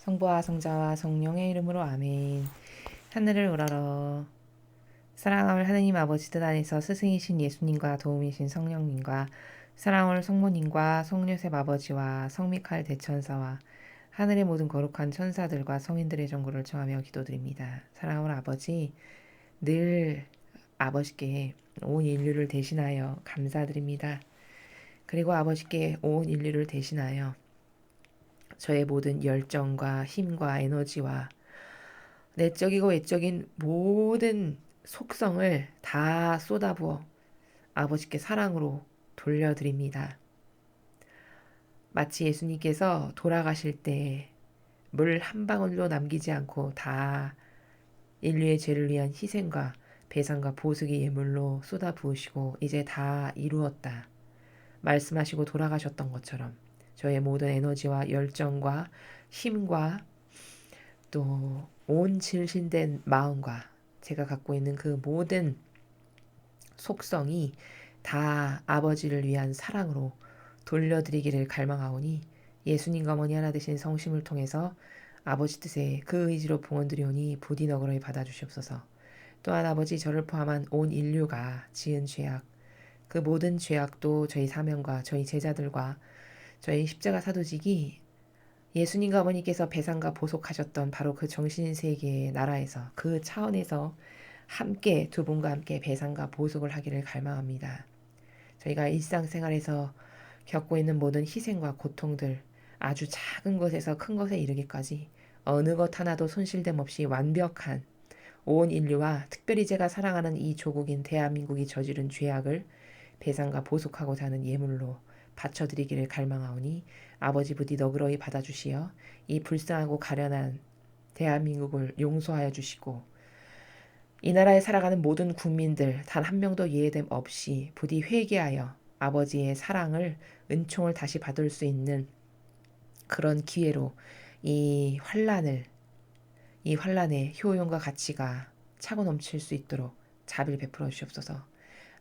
성부와 성자와 성령의 이름으로 아멘. 하늘을 우러러 사랑하는 하느님 아버지 뜻 안에서 스승이신 예수님과 도움이신 성령님과 사랑하는 성모님과 성요셉 아버지와 성미카엘 대천사와 하늘의 모든 거룩한 천사들과 성인들의 전구를 청하며 기도드립니다. 사랑하는 아버지, 늘 아버지께 온 인류를 대신하여 감사드립니다. 그리고 아버지께 온 인류를 대신하여 저의 모든 열정과 힘과 에너지와 내적이고 외적인 모든 속성을 다 쏟아부어 아버지께 사랑으로 돌려드립니다. 마치 예수님께서 돌아가실 때 물 한 방울도 남기지 않고 다 인류의 죄를 위한 희생과 배상과 보수의 예물로 쏟아부으시고 이제 다 이루었다 말씀하시고 돌아가셨던 것처럼 저의 모든 에너지와 열정과 힘과 또 온 질신된 마음과 제가 갖고 있는 그 모든 속성이 다 아버지를 위한 사랑으로 돌려드리기를 갈망하오니 예수님과 어머니 하나 되신 성심을 통해서 아버지 뜻에 그 의지로 봉헌드리오니 부디 너그러이 받아주시옵소서. 또한 아버지 저를 포함한 온 인류가 지은 죄악 그 모든 죄악도 저희 사명과 저희 제자들과 저희 십자가 사도직이 예수님과 어머니께서 배상과 보속하셨던 바로 그 정신세계의 나라에서 그 차원에서 함께 두 분과 함께 배상과 보속을 하기를 갈망합니다. 저희가 일상생활에서 겪고 있는 모든 희생과 고통들 아주 작은 것에서 큰 것에 이르기까지 어느 것 하나도 손실됨 없이 완벽한 온 인류와 특별히 제가 사랑하는 이 조국인 대한민국이 저지른 죄악을 배상과 보속하고자 하는 예물로 바쳐드리기를 갈망하오니 아버지 부디 너그러이 받아주시어 이 불쌍하고 가련한 대한민국을 용서하여 주시고 이 나라에 살아가는 모든 국민들 단 한 명도 예외됨 없이 부디 회개하여 아버지의 사랑을 은총을 다시 받을 수 있는 그런 기회로 이 환란의 효용과 가치가 차고 넘칠 수 있도록 자비를 베풀어 주시옵소서.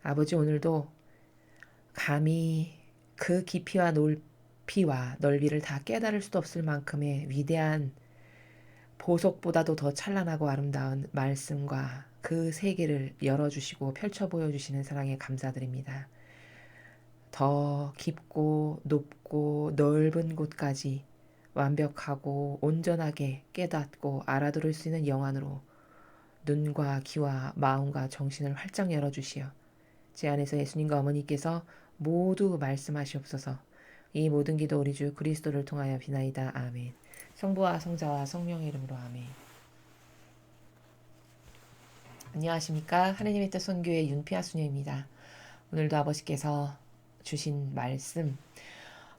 아버지 오늘도 감히 그 깊이와 높이와 넓이를 다 깨달을 수도 없을 만큼의 위대한 보석보다도 더 찬란하고 아름다운 말씀과 그 세계를 열어주시고 펼쳐 보여주시는 사랑에 감사드립니다. 더 깊고 높고 넓은 곳까지 완벽하고 온전하게 깨닫고 알아들을 수 있는 영안으로 눈과 귀와 마음과 정신을 활짝 열어주시어 제 안에서 예수님과 어머니께서 모두 말씀하시옵소서. 이 모든 기도 우리 주 그리스도를 통하여 비나이다. 아멘. 성부와 성자와 성령의 이름으로 아멘. 안녕하십니까. 하느님의 뜻 선교의 윤피아 수녀입니다. 오늘도 아버지께서 주신 말씀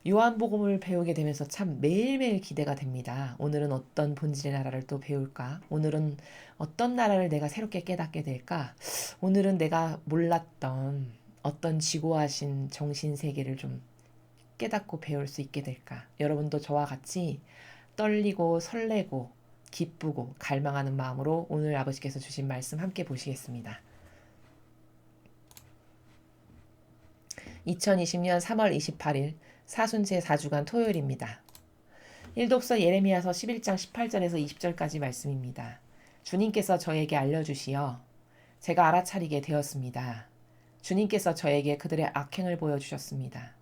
요한복음을 배우게 되면서 참 매일매일 기대가 됩니다. 오늘은 어떤 본질의 나라를 또 배울까? 오늘은 어떤 나라를 내가 새롭게 깨닫게 될까? 오늘은 내가 몰랐던 어떤 지고하신 정신세계를 좀 깨닫고 배울 수 있게 될까? 여러분도 저와 같이 떨리고 설레고 기쁘고 갈망하는 마음으로 오늘 아버지께서 주신 말씀 함께 보시겠습니다. 2020년 3월 28일 사순 제4주간 토요일입니다. 일독서 예레미야서 11장 18절에서 20절까지 말씀입니다. 주님께서 저에게 알려주시어 제가 알아차리게 되었습니다. 주님께서 저에게 그들의 악행을 보여주셨습니다.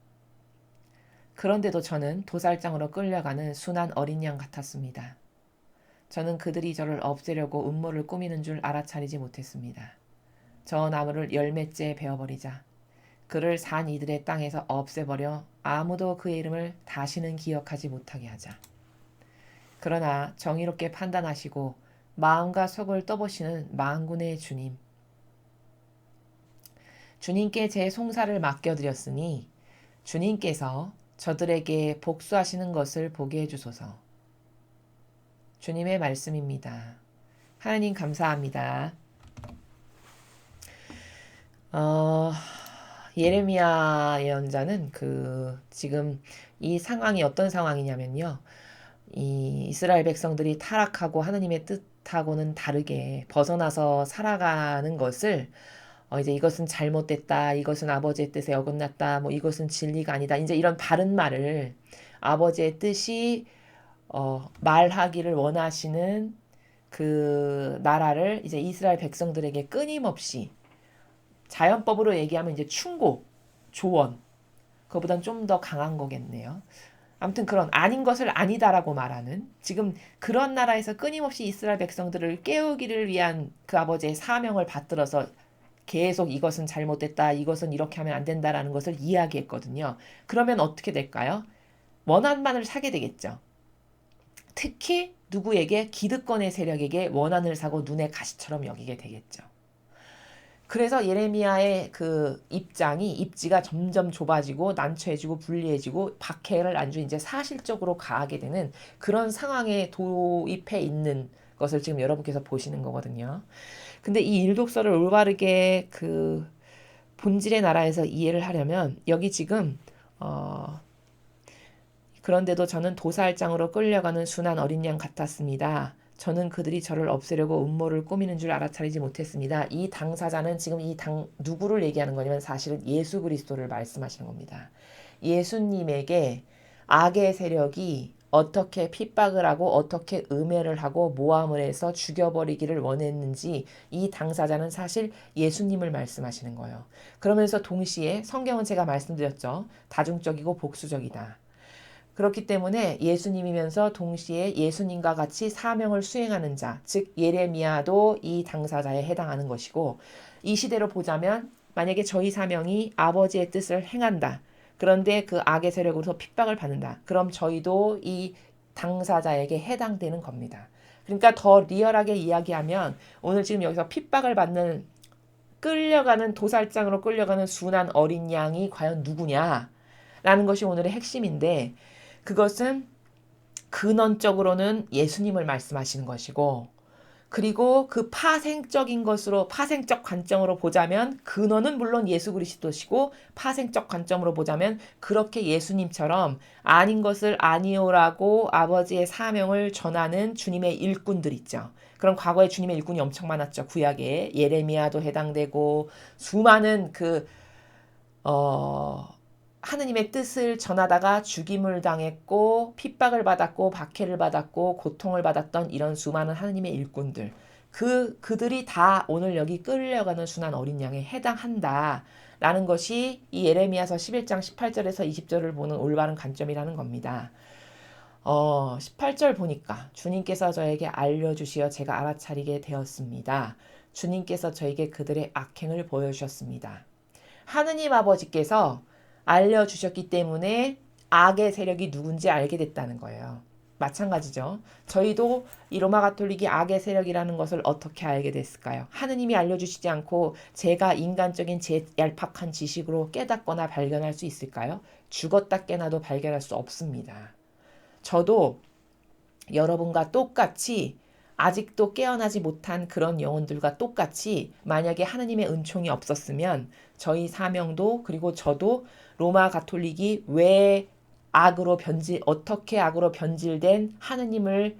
그런데도 저는 도살장으로 끌려가는 순한 어린 양 같았습니다. 저는 그들이 저를 없애려고 음모를 꾸미는 줄 알아차리지 못했습니다. 저 나무를 열매째 베어버리자 그를 산 이들의 땅에서 없애버려 아무도 그의 이름을 다시는 기억하지 못하게 하자. 그러나 정의롭게 판단하시고 마음과 속을 떠보시는 만군의 주님. 주님께 제 송사를 맡겨드렸으니 주님께서 저들에게 복수하시는 것을 보게 해주소서. 주님의 말씀입니다. 하나님 감사합니다. 예레미야 예언자는 지금 이 상황이 어떤 상황이냐면요. 이 이스라엘 백성들이 타락하고 하느님의 뜻하고는 다르게 벗어나서 살아가는 것을 이제 이것은 잘못됐다. 이것은 아버지의 뜻에 어긋났다. 뭐 이것은 진리가 아니다. 이제 이런 바른 말을 아버지의 뜻이 말하기를 원하시는 그 나라를 이제 이스라엘 백성들에게 끊임없이 자연법으로 얘기하면 이제 충고, 조언, 그거보단 좀 더 강한 거겠네요. 아무튼 그런 아닌 것을 아니다라고 말하는 지금 그런 나라에서 끊임없이 이스라엘 백성들을 깨우기를 위한 그 아버지의 사명을 받들어서 계속 이것은 잘못됐다, 이것은 이렇게 하면 안 된다라는 것을 이야기했거든요. 그러면 어떻게 될까요? 원한만을 사게 되겠죠. 특히 누구에게 기득권의 세력에게 원한을 사고 눈에 가시처럼 여기게 되겠죠. 그래서 예레미야의 그 입지가 점점 좁아지고 난처해지고 불리해지고 박해를 안주 이제 사실적으로 가하게 되는 그런 상황에 도입해 있는 것을 지금 여러분께서 보시는 거거든요. 근데 이 일독서를 올바르게 그 본질의 나라에서 이해를 하려면 여기 지금 그런데도 저는 도살장으로 끌려가는 순한 어린 양 같았습니다. 저는 그들이 저를 없애려고 음모를 꾸미는 줄 알아차리지 못했습니다. 이 당사자는 지금 누구를 얘기하는 거냐면 사실은 예수 그리스도를 말씀하시는 겁니다. 예수님에게 악의 세력이 어떻게 핍박을 하고 어떻게 음해를 하고 모함을 해서 죽여버리기를 원했는지 이 당사자는 사실 예수님을 말씀하시는 거예요. 그러면서 동시에 성경은 제가 말씀드렸죠. 다중적이고 복수적이다. 그렇기 때문에 예수님이면서 동시에 예수님과 같이 사명을 수행하는 자, 즉 예레미야도 이 당사자에 해당하는 것이고 이 시대로 보자면 만약에 저희 사명이 아버지의 뜻을 행한다. 그런데 그 악의 세력으로서 핍박을 받는다. 그럼 저희도 이 당사자에게 해당되는 겁니다. 그러니까 더 리얼하게 이야기하면 오늘 지금 여기서 핍박을 받는 도살장으로 끌려가는 순한 어린 양이 과연 누구냐라는 것이 오늘의 핵심인데 그것은 근원적으로는 예수님을 말씀하시는 것이고 그리고 그 파생적 관점으로 보자면 근원은 물론 예수 그리스도시고 파생적 관점으로 보자면 그렇게 예수님처럼 아닌 것을 아니오라고 아버지의 사명을 전하는 주님의 일꾼들 있죠. 그럼 과거에 주님의 일꾼이 엄청 많았죠. 구약에 예레미야도 해당되고 수많은 하느님의 뜻을 전하다가 죽임을 당했고 핍박을 받았고 박해를 받았고 고통을 받았던 이런 수많은 하느님의 일꾼들 그들이 다 오늘 여기 끌려가는 순한 어린 양에 해당한다라는 것이 이 예레미야서 11장 18절에서 20절을 보는 올바른 관점이라는 겁니다. 18절 보니까 주님께서 저에게 알려주시어 제가 알아차리게 되었습니다. 주님께서 저에게 그들의 악행을 보여주셨습니다. 하느님 아버지께서 알려주셨기 때문에 악의 세력이 누군지 알게 됐다는 거예요. 마찬가지죠. 저희도 이 로마 가톨릭이 악의 세력이라는 것을 어떻게 알게 됐을까요? 하느님이 알려주시지 않고 제가 인간적인 제 얄팍한 지식으로 깨닫거나 발견할 수 있을까요? 죽었다 깨나도 발견할 수 없습니다. 저도 여러분과 똑같이 아직도 깨어나지 못한 그런 영혼들과 똑같이 만약에 하느님의 은총이 없었으면 저희 사명도 그리고 저도 로마 가톨릭이 어떻게 악으로 변질된 하느님을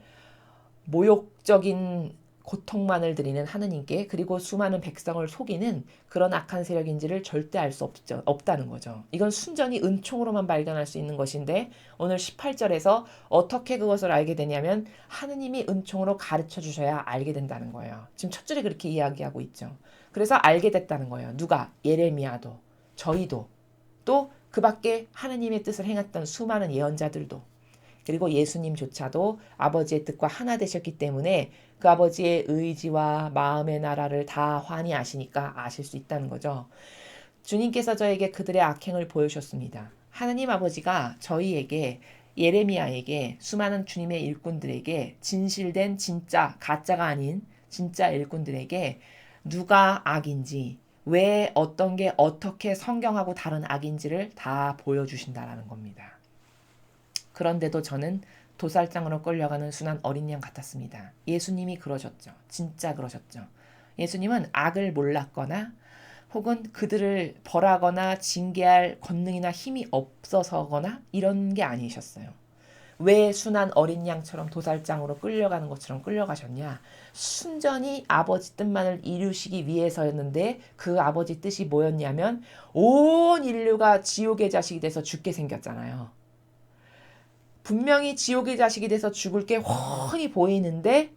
모욕적인 고통만을 드리는 하느님께 그리고 수많은 백성을 속이는 그런 악한 세력인지를 절대 알 수 없다는 거죠. 이건 순전히 은총으로만 발견할 수 있는 것인데 오늘 18절에서 어떻게 그것을 알게 되냐면 하느님이 은총으로 가르쳐 주셔야 알게 된다는 거예요. 지금 첫 줄에 그렇게 이야기하고 있죠. 그래서 알게 됐다는 거예요. 누가? 예레미야도 저희도 또 그 밖에 하느님의 뜻을 행했던 수많은 예언자들도 그리고 예수님조차도 아버지의 뜻과 하나 되셨기 때문에 그 아버지의 의지와 마음의 나라를 다 환히 아시니까 아실 수 있다는 거죠. 주님께서 저에게 그들의 악행을 보여주셨습니다. 하느님 아버지가 저희에게 예레미야에게 수많은 주님의 일꾼들에게 진실된 진짜 가짜가 아닌 진짜 일꾼들에게 누가 악인지 왜 어떤 게 어떻게 성경하고 다른 악인지를 다 보여주신다라는 겁니다. 그런데도 저는 도살장으로 끌려가는 순한 어린 양 같았습니다. 예수님이 그러셨죠. 진짜 그러셨죠. 예수님은 악을 몰랐거나 혹은 그들을 벌하거나 징계할 권능이나 힘이 없어서거나 이런 게 아니셨어요. 왜 순한 어린 양처럼 도살장으로 끌려가는 것처럼 끌려가셨냐? 순전히 아버지 뜻만을 이루시기 위해서였는데 그 아버지 뜻이 뭐였냐면 온 인류가 지옥의 자식이 돼서 죽게 생겼잖아요. 분명히 지옥의 자식이 돼서 죽을 게 훤히 보이는데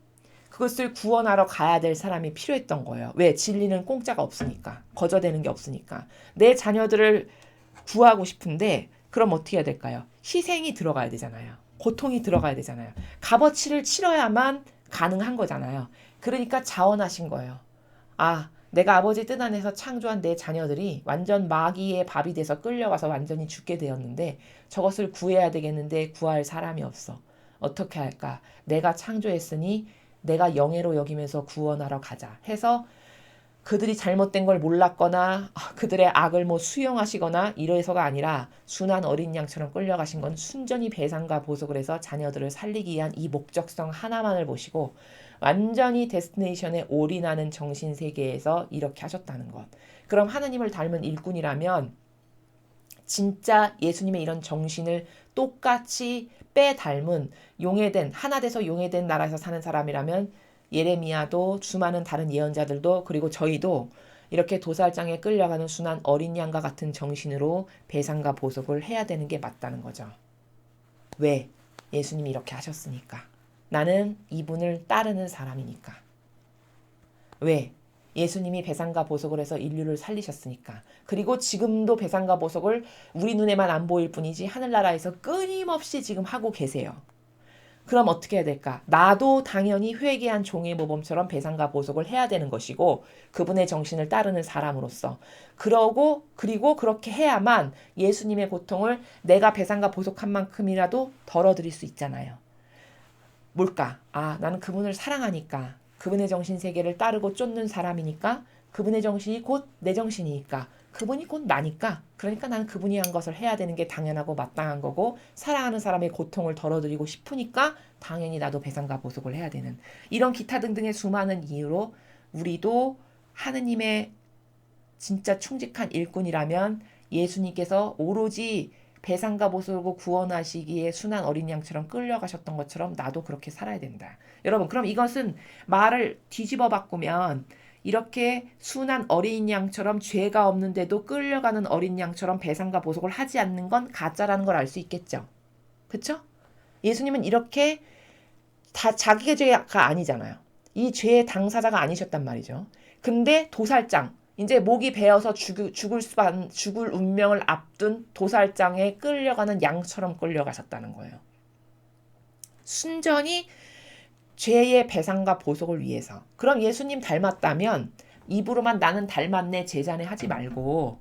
그것을 구원하러 가야 될 사람이 필요했던 거예요. 왜? 진리는 공짜가 없으니까. 거저되는 게 없으니까. 내 자녀들을 구하고 싶은데 그럼 어떻게 해야 될까요? 희생이 들어가야 되잖아요. 고통이 들어가야 되잖아요. 값어치를 치러야만 가능한 거잖아요. 그러니까 자원하신 거예요. 아, 내가 아버지 뜻 안에서 창조한 내 자녀들이 완전 마귀의 밥이 돼서 끌려가서 완전히 죽게 되었는데 저것을 구해야 되겠는데 구할 사람이 없어. 어떻게 할까? 내가 창조했으니 내가 영예로 여기면서 구원하러 가자 해서 그들이 잘못된 걸 몰랐거나 그들의 악을 뭐 수용하시거나 이래서가 아니라 순한 어린 양처럼 끌려가신 건 순전히 배상과 보속을 해서 자녀들을 살리기 위한 이 목적성 하나만을 보시고 완전히 데스티네이션에 올인하는 정신세계에서 이렇게 하셨다는 것. 그럼 하느님을 닮은 일꾼이라면 진짜 예수님의 이런 정신을 똑같이 빼닮은 용해된 하나 돼서 용해된 나라에서 사는 사람이라면 예레미야도 수많은 다른 예언자들도 그리고 저희도 이렇게 도살장에 끌려가는 순한 어린 양과 같은 정신으로 배상과 보속을 해야 되는 게 맞다는 거죠. 왜? 예수님이 이렇게 하셨으니까. 나는 이분을 따르는 사람이니까. 왜? 예수님이 배상과 보속을 해서 인류를 살리셨으니까. 그리고 지금도 배상과 보속을 우리 눈에만 안 보일 뿐이지 하늘나라에서 끊임없이 지금 하고 계세요. 그럼 어떻게 해야 될까? 나도 당연히 회개한 종의 모범처럼 배상과 보속을 해야 되는 것이고 그분의 정신을 따르는 사람으로서 그리고 그렇게 해야만 예수님의 고통을 내가 배상과 보속한 만큼이라도 덜어드릴 수 있잖아요. 뭘까? 아, 나는 그분을 사랑하니까 그분의 정신세계를 따르고 쫓는 사람이니까 그분의 정신이 곧 내 정신이니까 그분이 곧 나니까 그러니까 나는 그분이 한 것을 해야 되는 게 당연하고 마땅한 거고 사랑하는 사람의 고통을 덜어드리고 싶으니까 당연히 나도 배상과 보속을 해야 되는 이런 기타 등등의 수많은 이유로 우리도 하느님의 진짜 충직한 일꾼이라면 예수님께서 오로지 배상과 보속을 구원하시기에 순한 어린 양처럼 끌려가셨던 것처럼 나도 그렇게 살아야 된다. 여러분, 그럼 이것은 말을 뒤집어 바꾸면 이렇게 순한 어린 양처럼 죄가 없는데도 끌려가는 어린 양처럼 배상과 보속을 하지 않는 건 가짜라는 걸 알 수 있겠죠. 그렇죠? 예수님은 이렇게 다 자기의 죄가 아니잖아요. 이 죄의 당사자가 아니셨단 말이죠. 근데 도살장, 이제 목이 베어서 죽을 운명을 앞둔 도살장에 끌려가는 양처럼 끌려가셨다는 거예요. 순전히 죄의 배상과 보속을 위해서. 그럼 예수님 닮았다면 입으로만 나는 닮았네 제자네 하지 말고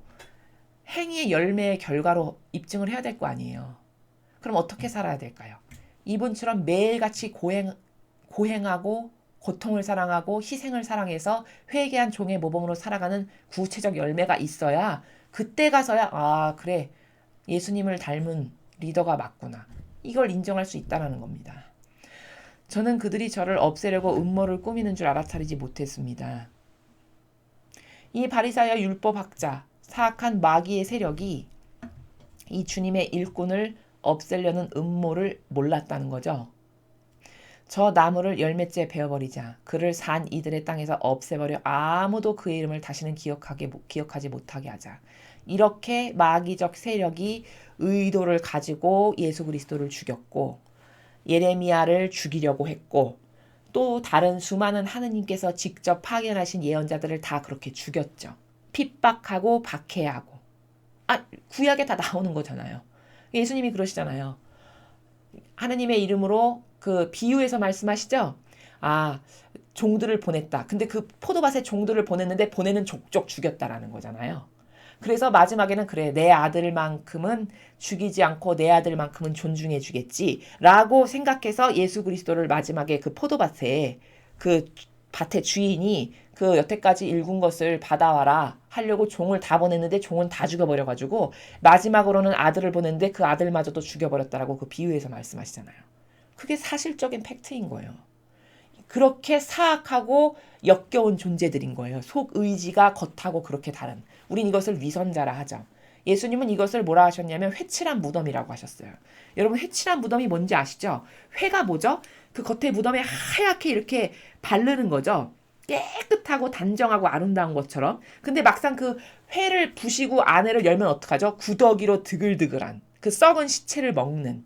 행위의 열매의 결과로 입증을 해야 될 거 아니에요. 그럼 어떻게 살아야 될까요? 이분처럼 매일같이 고행하고 고통을 사랑하고 희생을 사랑해서 회개한 종의 모범으로 살아가는 구체적 열매가 있어야 그때 가서야 아 그래 예수님을 닮은 리더가 맞구나. 이걸 인정할 수 있다는 겁니다. 저는 그들이 저를 없애려고 음모를 꾸미는 줄 알아차리지 못했습니다. 이 바리사야 율법학자 사악한 마귀의 세력이 이 주님의 일꾼을 없애려는 음모를 몰랐다는 거죠. 저 나무를 열매째 베어버리자 그를 산 이들의 땅에서 없애버려 아무도 그의 이름을 다시는 기억하지 못하게 하자. 이렇게 마귀적 세력이 의도를 가지고 예수 그리스도를 죽였고 예레미야를 죽이려고 했고 또 다른 수많은 하느님께서 직접 파견하신 예언자들을 다 그렇게 죽였죠. 핍박하고 박해하고. 구약에 다 나오는 거잖아요. 예수님이 그러시잖아요. 하느님의 이름으로 그 비유에서 말씀하시죠. 종들을 보냈다. 근데 그 포도밭에 종들을 보냈는데 보내는 족족 죽였다라는 거잖아요. 그래서 마지막에는 그래 내 아들만큼은 죽이지 않고 내 아들만큼은 존중해 주겠지 라고 생각해서 예수 그리스도를 마지막에 그 포도밭에 그 밭의 주인이 그 여태까지 일군 것을 받아와라 하려고 종을 다 보냈는데 종은 다 죽여버려가지고 마지막으로는 아들을 보냈는데 그 아들마저도 죽여버렸다라고 그 비유에서 말씀하시잖아요. 그게 사실적인 팩트인 거예요. 그렇게 사악하고 역겨운 존재들인 거예요. 속 의지가 겉하고 그렇게 다른. 우린 이것을 위선자라 하죠. 예수님은 이것을 뭐라 하셨냐면 회칠한 무덤이라고 하셨어요. 여러분 회칠한 무덤이 뭔지 아시죠? 회가 뭐죠? 그 겉에 무덤에 하얗게 이렇게 바르는 거죠. 깨끗하고 단정하고 아름다운 것처럼. 근데 막상 그 회를 부시고 안에를 열면 어떡하죠? 구더기로 드글드글한 그 썩은 시체를 먹는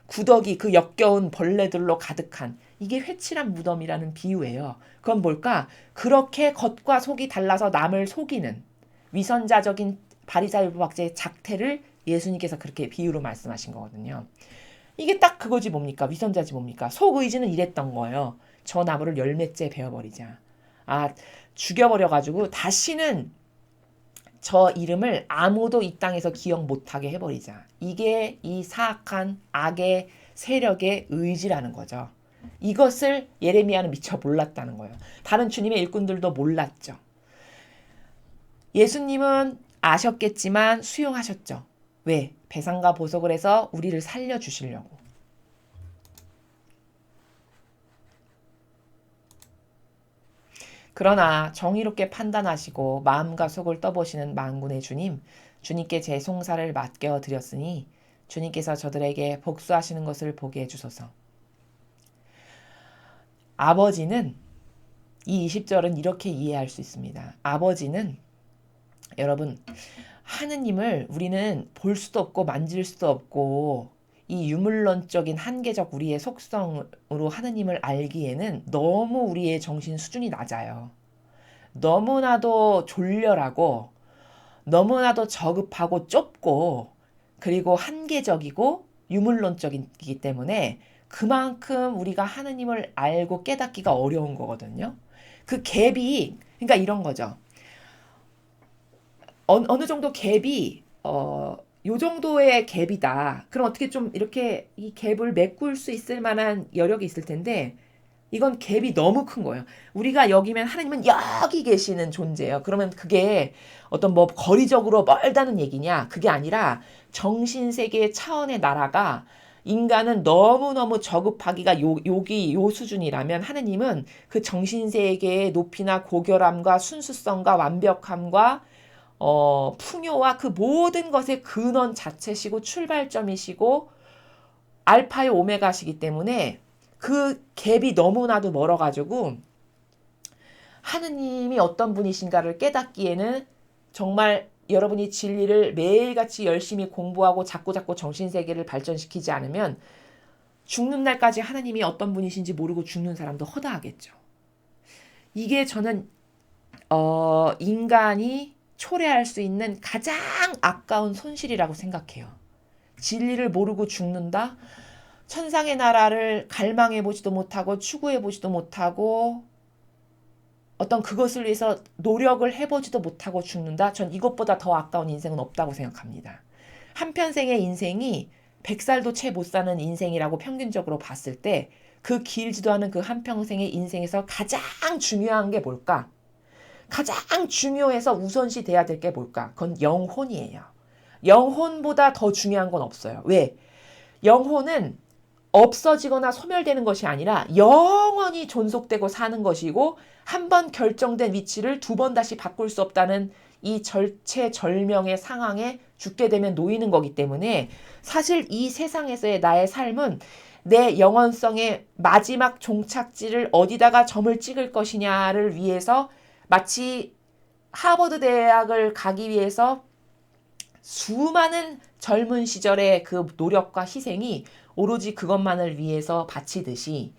구더기 그 역겨운 벌레들로 가득한 이게 회칠한 무덤이라는 비유예요. 그건 뭘까? 그렇게 겉과 속이 달라서 남을 속이는 위선자적인 바리사이법학자의 작태를 예수님께서 그렇게 비유로 말씀하신 거거든요. 이게 딱 그거지 뭡니까? 위선자지 뭡니까? 속의지는 이랬던 거예요. 저 나무를 열매째 베어버리자. 아, 죽여버려가지고 다시는 저 이름을 아무도 이 땅에서 기억 못하게 해버리자. 이게 이 사악한 악의 세력의 의지라는 거죠. 이것을 예레미야는 미처 몰랐다는 거예요. 다른 주님의 일꾼들도 몰랐죠. 예수님은 아셨겠지만 수용하셨죠. 왜? 배상과 보석을 해서 우리를 살려주시려고. 그러나 정의롭게 판단하시고 마음과 속을 떠보시는 만군의 주님, 주님께 제 송사를 맡겨 드렸으니 주님께서 저들에게 복수하시는 것을 보게 해주소서. 아버지는 이 20절은 이렇게 이해할 수 있습니다. 아버지는 여러분 하느님을 우리는 볼 수도 없고 만질 수도 없고 이 유물론적인 한계적 우리의 속성으로 하느님을 알기에는 너무 우리의 정신 수준이 낮아요. 너무나도 졸렬하고 너무나도 저급하고 좁고 그리고 한계적이고 유물론적이기 때문에 그만큼 우리가 하느님을 알고 깨닫기가 어려운 거거든요. 그 갭이 그러니까 이런 거죠. 어느 정도 갭이 요 정도의 갭이다. 그럼 어떻게 좀 이렇게 이 갭을 메꿀 수 있을 만한 여력이 있을 텐데 이건 갭이 너무 큰 거예요. 우리가 여기면 하나님은 여기 계시는 존재예요. 그러면 그게 어떤 뭐 거리적으로 멀다는 얘기냐? 그게 아니라 정신세계 차원의 나라가 인간은 너무너무 저급하기가 여기 요 수준이라면 하느님은 그 정신세계의 높이나 고결함과 순수성과 완벽함과 풍요와 그 모든 것의 근원 자체시고 출발점이시고 알파의 오메가시기 때문에 그 갭이 너무나도 멀어가지고 하느님이 어떤 분이신가를 깨닫기에는 정말 여러분이 진리를 매일같이 열심히 공부하고 자꾸자꾸 정신세계를 발전시키지 않으면 죽는 날까지 하느님이 어떤 분이신지 모르고 죽는 사람도 허다하겠죠. 이게 저는 인간이 초래할 수 있는 가장 아까운 손실이라고 생각해요. 진리를 모르고 죽는다? 천상의 나라를 갈망해보지도 못하고 추구해보지도 못하고 어떤 그것을 위해서 노력을 해보지도 못하고 죽는다? 전 이것보다 더 아까운 인생은 없다고 생각합니다. 한평생의 인생이 100살도 채 못 사는 인생이라고 평균적으로 봤을 때 그 길지도 않은 그 한평생의 인생에서 가장 중요한 게 뭘까? 가장 중요해서 우선시 돼야 될 게 뭘까? 그건 영혼이에요. 영혼보다 더 중요한 건 없어요. 왜? 영혼은 없어지거나 소멸되는 것이 아니라 영원히 존속되고 사는 것이고 한 번 결정된 위치를 두 번 다시 바꿀 수 없다는 이 절체절명의 상황에 죽게 되면 놓이는 거기 때문에 사실 이 세상에서의 나의 삶은 내 영원성의 마지막 종착지를 어디다가 점을 찍을 것이냐를 위해서 마치 하버드 대학을 가기 위해서 수많은 젊은 시절의 그 노력과 희생이 오로지 그것만을 위해서 바치듯이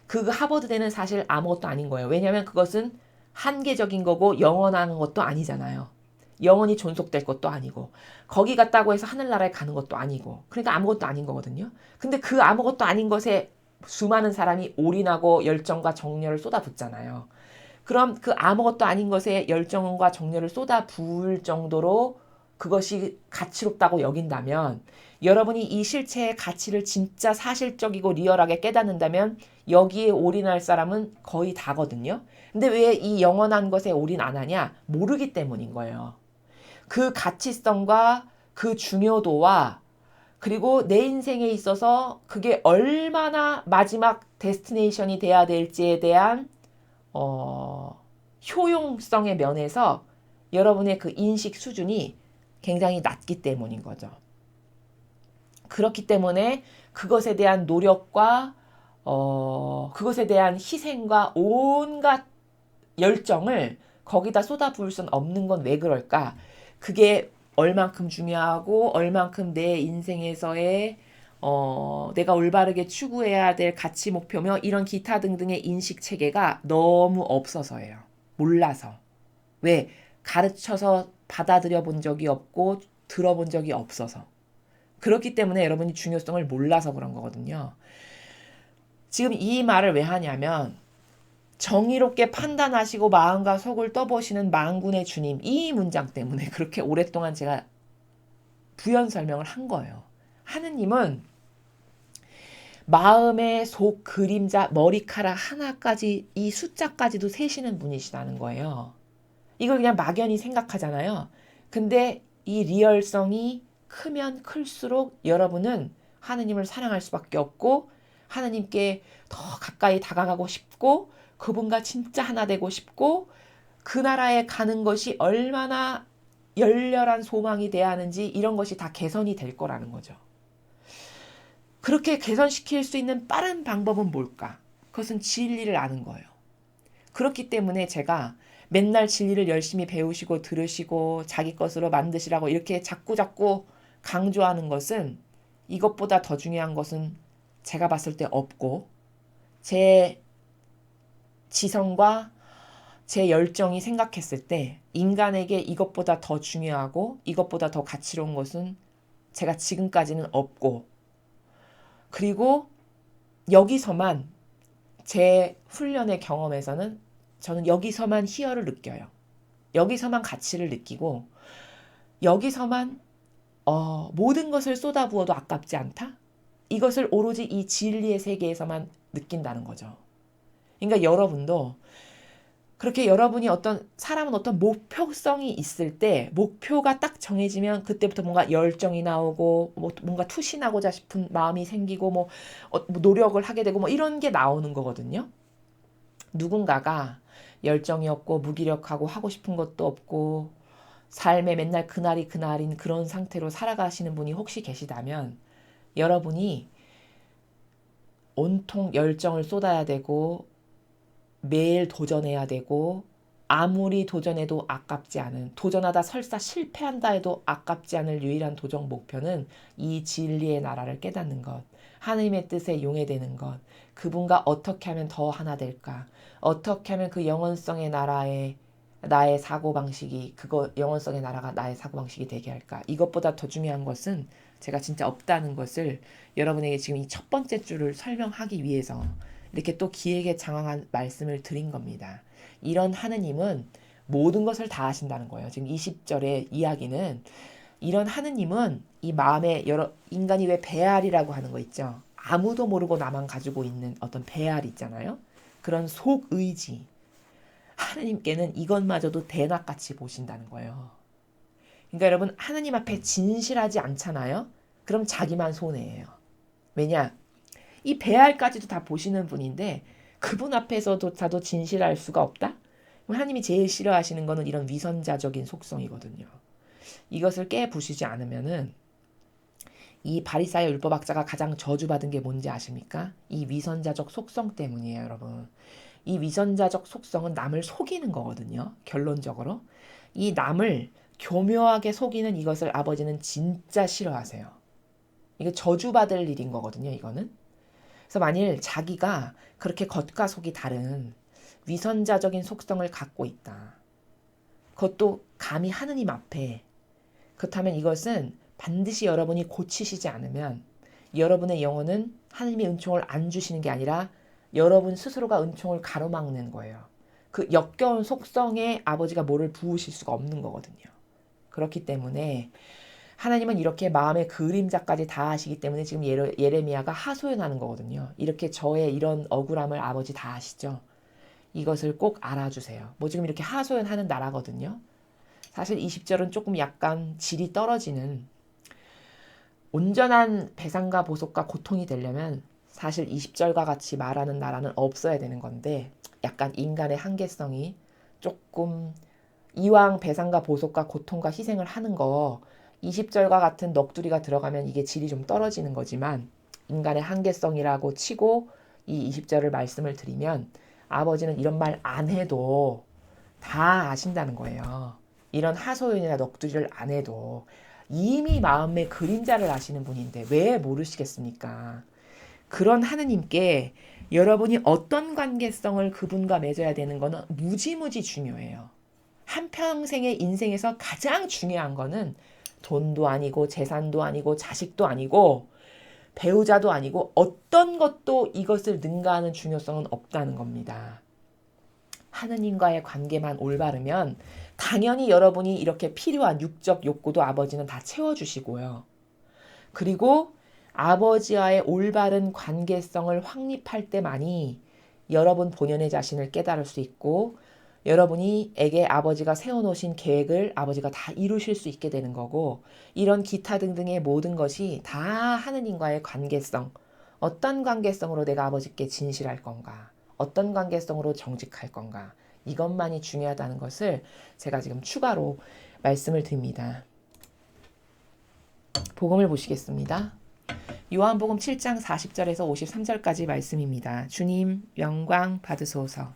그 하버드대는 사실 아무것도 아닌 거예요. 왜냐하면 그것은 한계적인 거고 영원한 것도 아니잖아요. 영원히 존속될 것도 아니고 거기 갔다고 해서 하늘나라에 가는 것도 아니고 그러니까 아무것도 아닌 거거든요. 근데 그 아무것도 아닌 것에 수많은 사람이 올인하고 열정과 정열을 쏟아붓잖아요. 그럼 그 아무것도 아닌 것에 열정과 정열을 쏟아부을 정도로 그것이 가치롭다고 여긴다면 여러분이 이 실체의 가치를 진짜 사실적이고 리얼하게 깨닫는다면 여기에 올인할 사람은 거의 다거든요. 근데 왜 이 영원한 것에 올인 안 하냐? 모르기 때문인 거예요. 그 가치성과 그 중요도와 그리고 내 인생에 있어서 그게 얼마나 마지막 데스티네이션이 돼야 될지에 대한 효용성의 면에서 여러분의 그 인식 수준이 굉장히 낮기 때문인 거죠. 그렇기 때문에 그것에 대한 노력과 그것에 대한 희생과 온갖 열정을 거기다 쏟아부을 수는 없는 건 왜 그럴까? 그게 얼만큼 중요하고 얼만큼 내 인생에서의 내가 올바르게 추구해야 될 가치 목표며 이런 기타 등등의 인식 체계가 너무 없어서예요. 몰라서. 왜? 가르쳐서 받아들여 본 적이 없고 들어본 적이 없어서. 그렇기 때문에 여러분이 중요성을 몰라서 그런 거거든요. 지금 이 말을 왜 하냐면 정의롭게 판단하시고 마음과 속을 떠보시는 만군의 주님, 이 문장 때문에 그렇게 오랫동안 제가 부연 설명을 한 거예요. 하느님은 마음의 속 그림자 머리카락 하나까지 이 숫자까지도 세시는 분이시다는 거예요. 이걸 그냥 막연히 생각하잖아요. 근데 이 리얼성이 크면 클수록 여러분은 하느님을 사랑할 수밖에 없고 하느님께 더 가까이 다가가고 싶고 그분과 진짜 하나 되고 싶고 그 나라에 가는 것이 얼마나 열렬한 소망이 돼야 하는지 이런 것이 다 개선이 될 거라는 거죠. 그렇게 개선시킬 수 있는 빠른 방법은 뭘까? 그것은 진리를 아는 거예요. 그렇기 때문에 제가 맨날 진리를 열심히 배우시고 들으시고 자기 것으로 만드시라고 이렇게 자꾸 강조하는 것은 이것보다 더 중요한 것은 제가 봤을 때 없고 제 지성과 제 열정이 생각했을 때 인간에게 이것보다 더 중요하고 이것보다 더 가치로운 것은 제가 지금까지는 없고 그리고 여기서만 제 훈련의 경험에서는 저는 여기서만 희열을 느껴요. 여기서만 가치를 느끼고 여기서만 모든 것을 쏟아부어도 아깝지 않다? 이것을 오로지 이 진리의 세계에서만 느낀다는 거죠. 그러니까 여러분도 그렇게 여러분이 사람은 어떤 목표성이 있을 때 목표가 딱 정해지면 그때부터 뭔가 열정이 나오고 뭔가 투신하고자 싶은 마음이 생기고 뭐 노력을 하게 되고 뭐 이런 게 나오는 거거든요. 누군가가 열정이 없고 무기력하고 하고 싶은 것도 없고 삶에 맨날 그날이 그날인 그런 상태로 살아가시는 분이 혹시 계시다면 여러분이 온통 열정을 쏟아야 되고 매일 도전해야 되고 아무리 도전해도 아깝지 않은 도전하다 설사 실패한다 해도 아깝지 않을 유일한 도전 목표는 이 진리의 나라를 깨닫는 것 하느님의 뜻에 용해되는 것 그분과 어떻게 하면 더 하나 될까 어떻게 하면 그 영원성의 나라에 나의 사고방식이 영원성의 나라가 나의 사고방식이 되게 할까 이것보다 더 중요한 것은 제가 진짜 없다는 것을 여러분에게 지금 이 첫 번째 줄을 설명하기 위해서 이렇게 또 기획에 장황한 말씀을 드린 겁니다. 이런 하느님은 모든 것을 다 하신다는 거예요. 지금 20절의 이야기는 이런 하느님은 이 마음에 인간이 왜 배알이라고 하는 거 있죠. 아무도 모르고 나만 가지고 있는 어떤 배알 있잖아요. 그런 속의지. 하느님께는 이것마저도 대낮같이 보신다는 거예요. 그러니까 여러분 하느님 앞에 진실하지 않잖아요. 그럼 자기만 손해예요. 왜냐? 이 배알까지도 다 보시는 분인데 그분 앞에서조차도 진실할 수가 없다? 하나님이 제일 싫어하시는 거는 이런 위선자적인 속성이거든요. 이것을 깨부수지 않으면은 이 바리사의 율법학자가 가장 저주받은 게 뭔지 아십니까? 이 위선자적 속성 때문이에요, 여러분. 이 위선자적 속성은 남을 속이는 거거든요. 결론적으로. 이 남을 교묘하게 속이는 이것을 아버지는 진짜 싫어하세요. 이게 저주받을 일인 거거든요, 이거는. 그래서 만일 자기가 그렇게 겉과 속이 다른 위선자적인 속성을 갖고 있다. 그것도 감히 하느님 앞에. 그렇다면 이것은 반드시 여러분이 고치시지 않으면 여러분의 영혼은 하느님의 은총을 안 주시는 게 아니라 여러분 스스로가 은총을 가로막는 거예요. 그 역겨운 속성에 아버지가 뭐를 부으실 수가 없는 거거든요. 그렇기 때문에 하나님은 이렇게 마음의 그림자까지 다 아시기 때문에 지금 예레미야가 하소연하는 거거든요. 이렇게 저의 이런 억울함을 아버지 다 아시죠. 이것을 꼭 알아주세요. 뭐 지금 이렇게 하소연하는 나라거든요. 사실 20절은 조금 약간 질이 떨어지는 온전한 배상과 보속과 고통이 되려면 사실 20절과 같이 말하는 나라는 없어야 되는 건데 약간 인간의 한계성이 조금 이왕 배상과 보속과 고통과 희생을 하는 거 20절과 같은 넋두리가 들어가면 이게 질이 좀 떨어지는 거지만 인간의 한계성이라고 치고 이 20절을 말씀을 드리면 아버지는 이런 말 안 해도 다 아신다는 거예요. 이런 하소연이나 넋두리를 안 해도 이미 마음의 그림자를 아시는 분인데 왜 모르시겠습니까? 그런 하느님께 여러분이 어떤 관계성을 그분과 맺어야 되는 거는 무지무지 중요해요. 한평생의 인생에서 가장 중요한 거는 돈도 아니고 재산도 아니고 자식도 아니고 배우자도 아니고 어떤 것도 이것을 능가하는 중요성은 없다는 겁니다. 하느님과의 관계만 올바르면 당연히 여러분이 이렇게 필요한 육적 욕구도 아버지는 다 채워주시고요. 그리고 아버지와의 올바른 관계성을 확립할 때만이 여러분 본연의 자신을 깨달을 수 있고 여러분이에게 아버지가 세워놓으신 계획을 아버지가 다 이루실 수 있게 되는 거고 이런 기타 등등의 모든 것이 다 하느님과의 관계성 어떤 관계성으로 내가 아버지께 진실할 건가 어떤 관계성으로 정직할 건가 이것만이 중요하다는 것을 제가 지금 추가로 말씀을 드립니다. 복음을 보시겠습니다. 요한복음 7장 40절에서 53절까지 말씀입니다. 주님 영광 받으소서.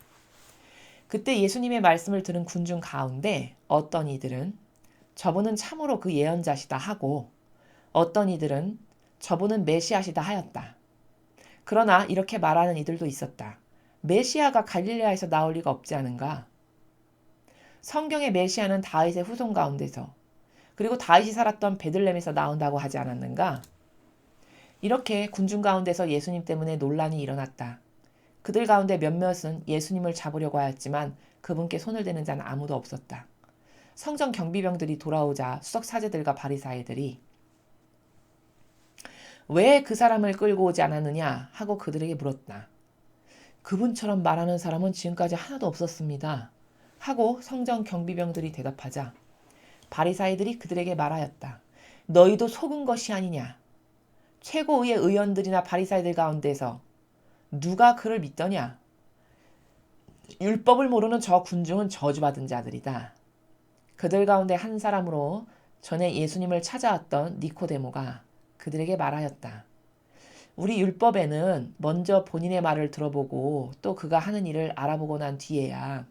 그때 예수님의 말씀을 들은 군중 가운데 어떤 이들은 저분은 참으로 그 예언자시다 하고 어떤 이들은 저분은 메시아시다 하였다. 그러나 이렇게 말하는 이들도 있었다. 메시아가 갈릴레아에서 나올 리가 없지 않은가? 성경의 메시아는 다윗의 후손 가운데서 그리고 다윗이 살았던 베들레헴에서 나온다고 하지 않았는가? 이렇게 군중 가운데서 예수님 때문에 논란이 일어났다. 그들 가운데 몇몇은 예수님을 잡으려고 하였지만 그분께 손을 대는 자는 아무도 없었다. 성전 경비병들이 돌아오자 수석 사제들과 바리사이들이 왜 그 사람을 끌고 오지 않았느냐 하고 그들에게 물었다. 그분처럼 말하는 사람은 지금까지 하나도 없었습니다. 하고 성전 경비병들이 대답하자 바리사이들이 그들에게 말하였다. 너희도 속은 것이 아니냐. 최고의 의원들이나 바리사이들 가운데서 누가 그를 믿더냐. 율법을 모르는 저 군중은 저주받은 자들이다. 그들 가운데 한 사람으로 전에 예수님을 찾아왔던 니코데모가 그들에게 말하였다. 우리 율법에는 먼저 본인의 말을 들어보고 또 그가 하는 일을 알아보고 난 뒤에야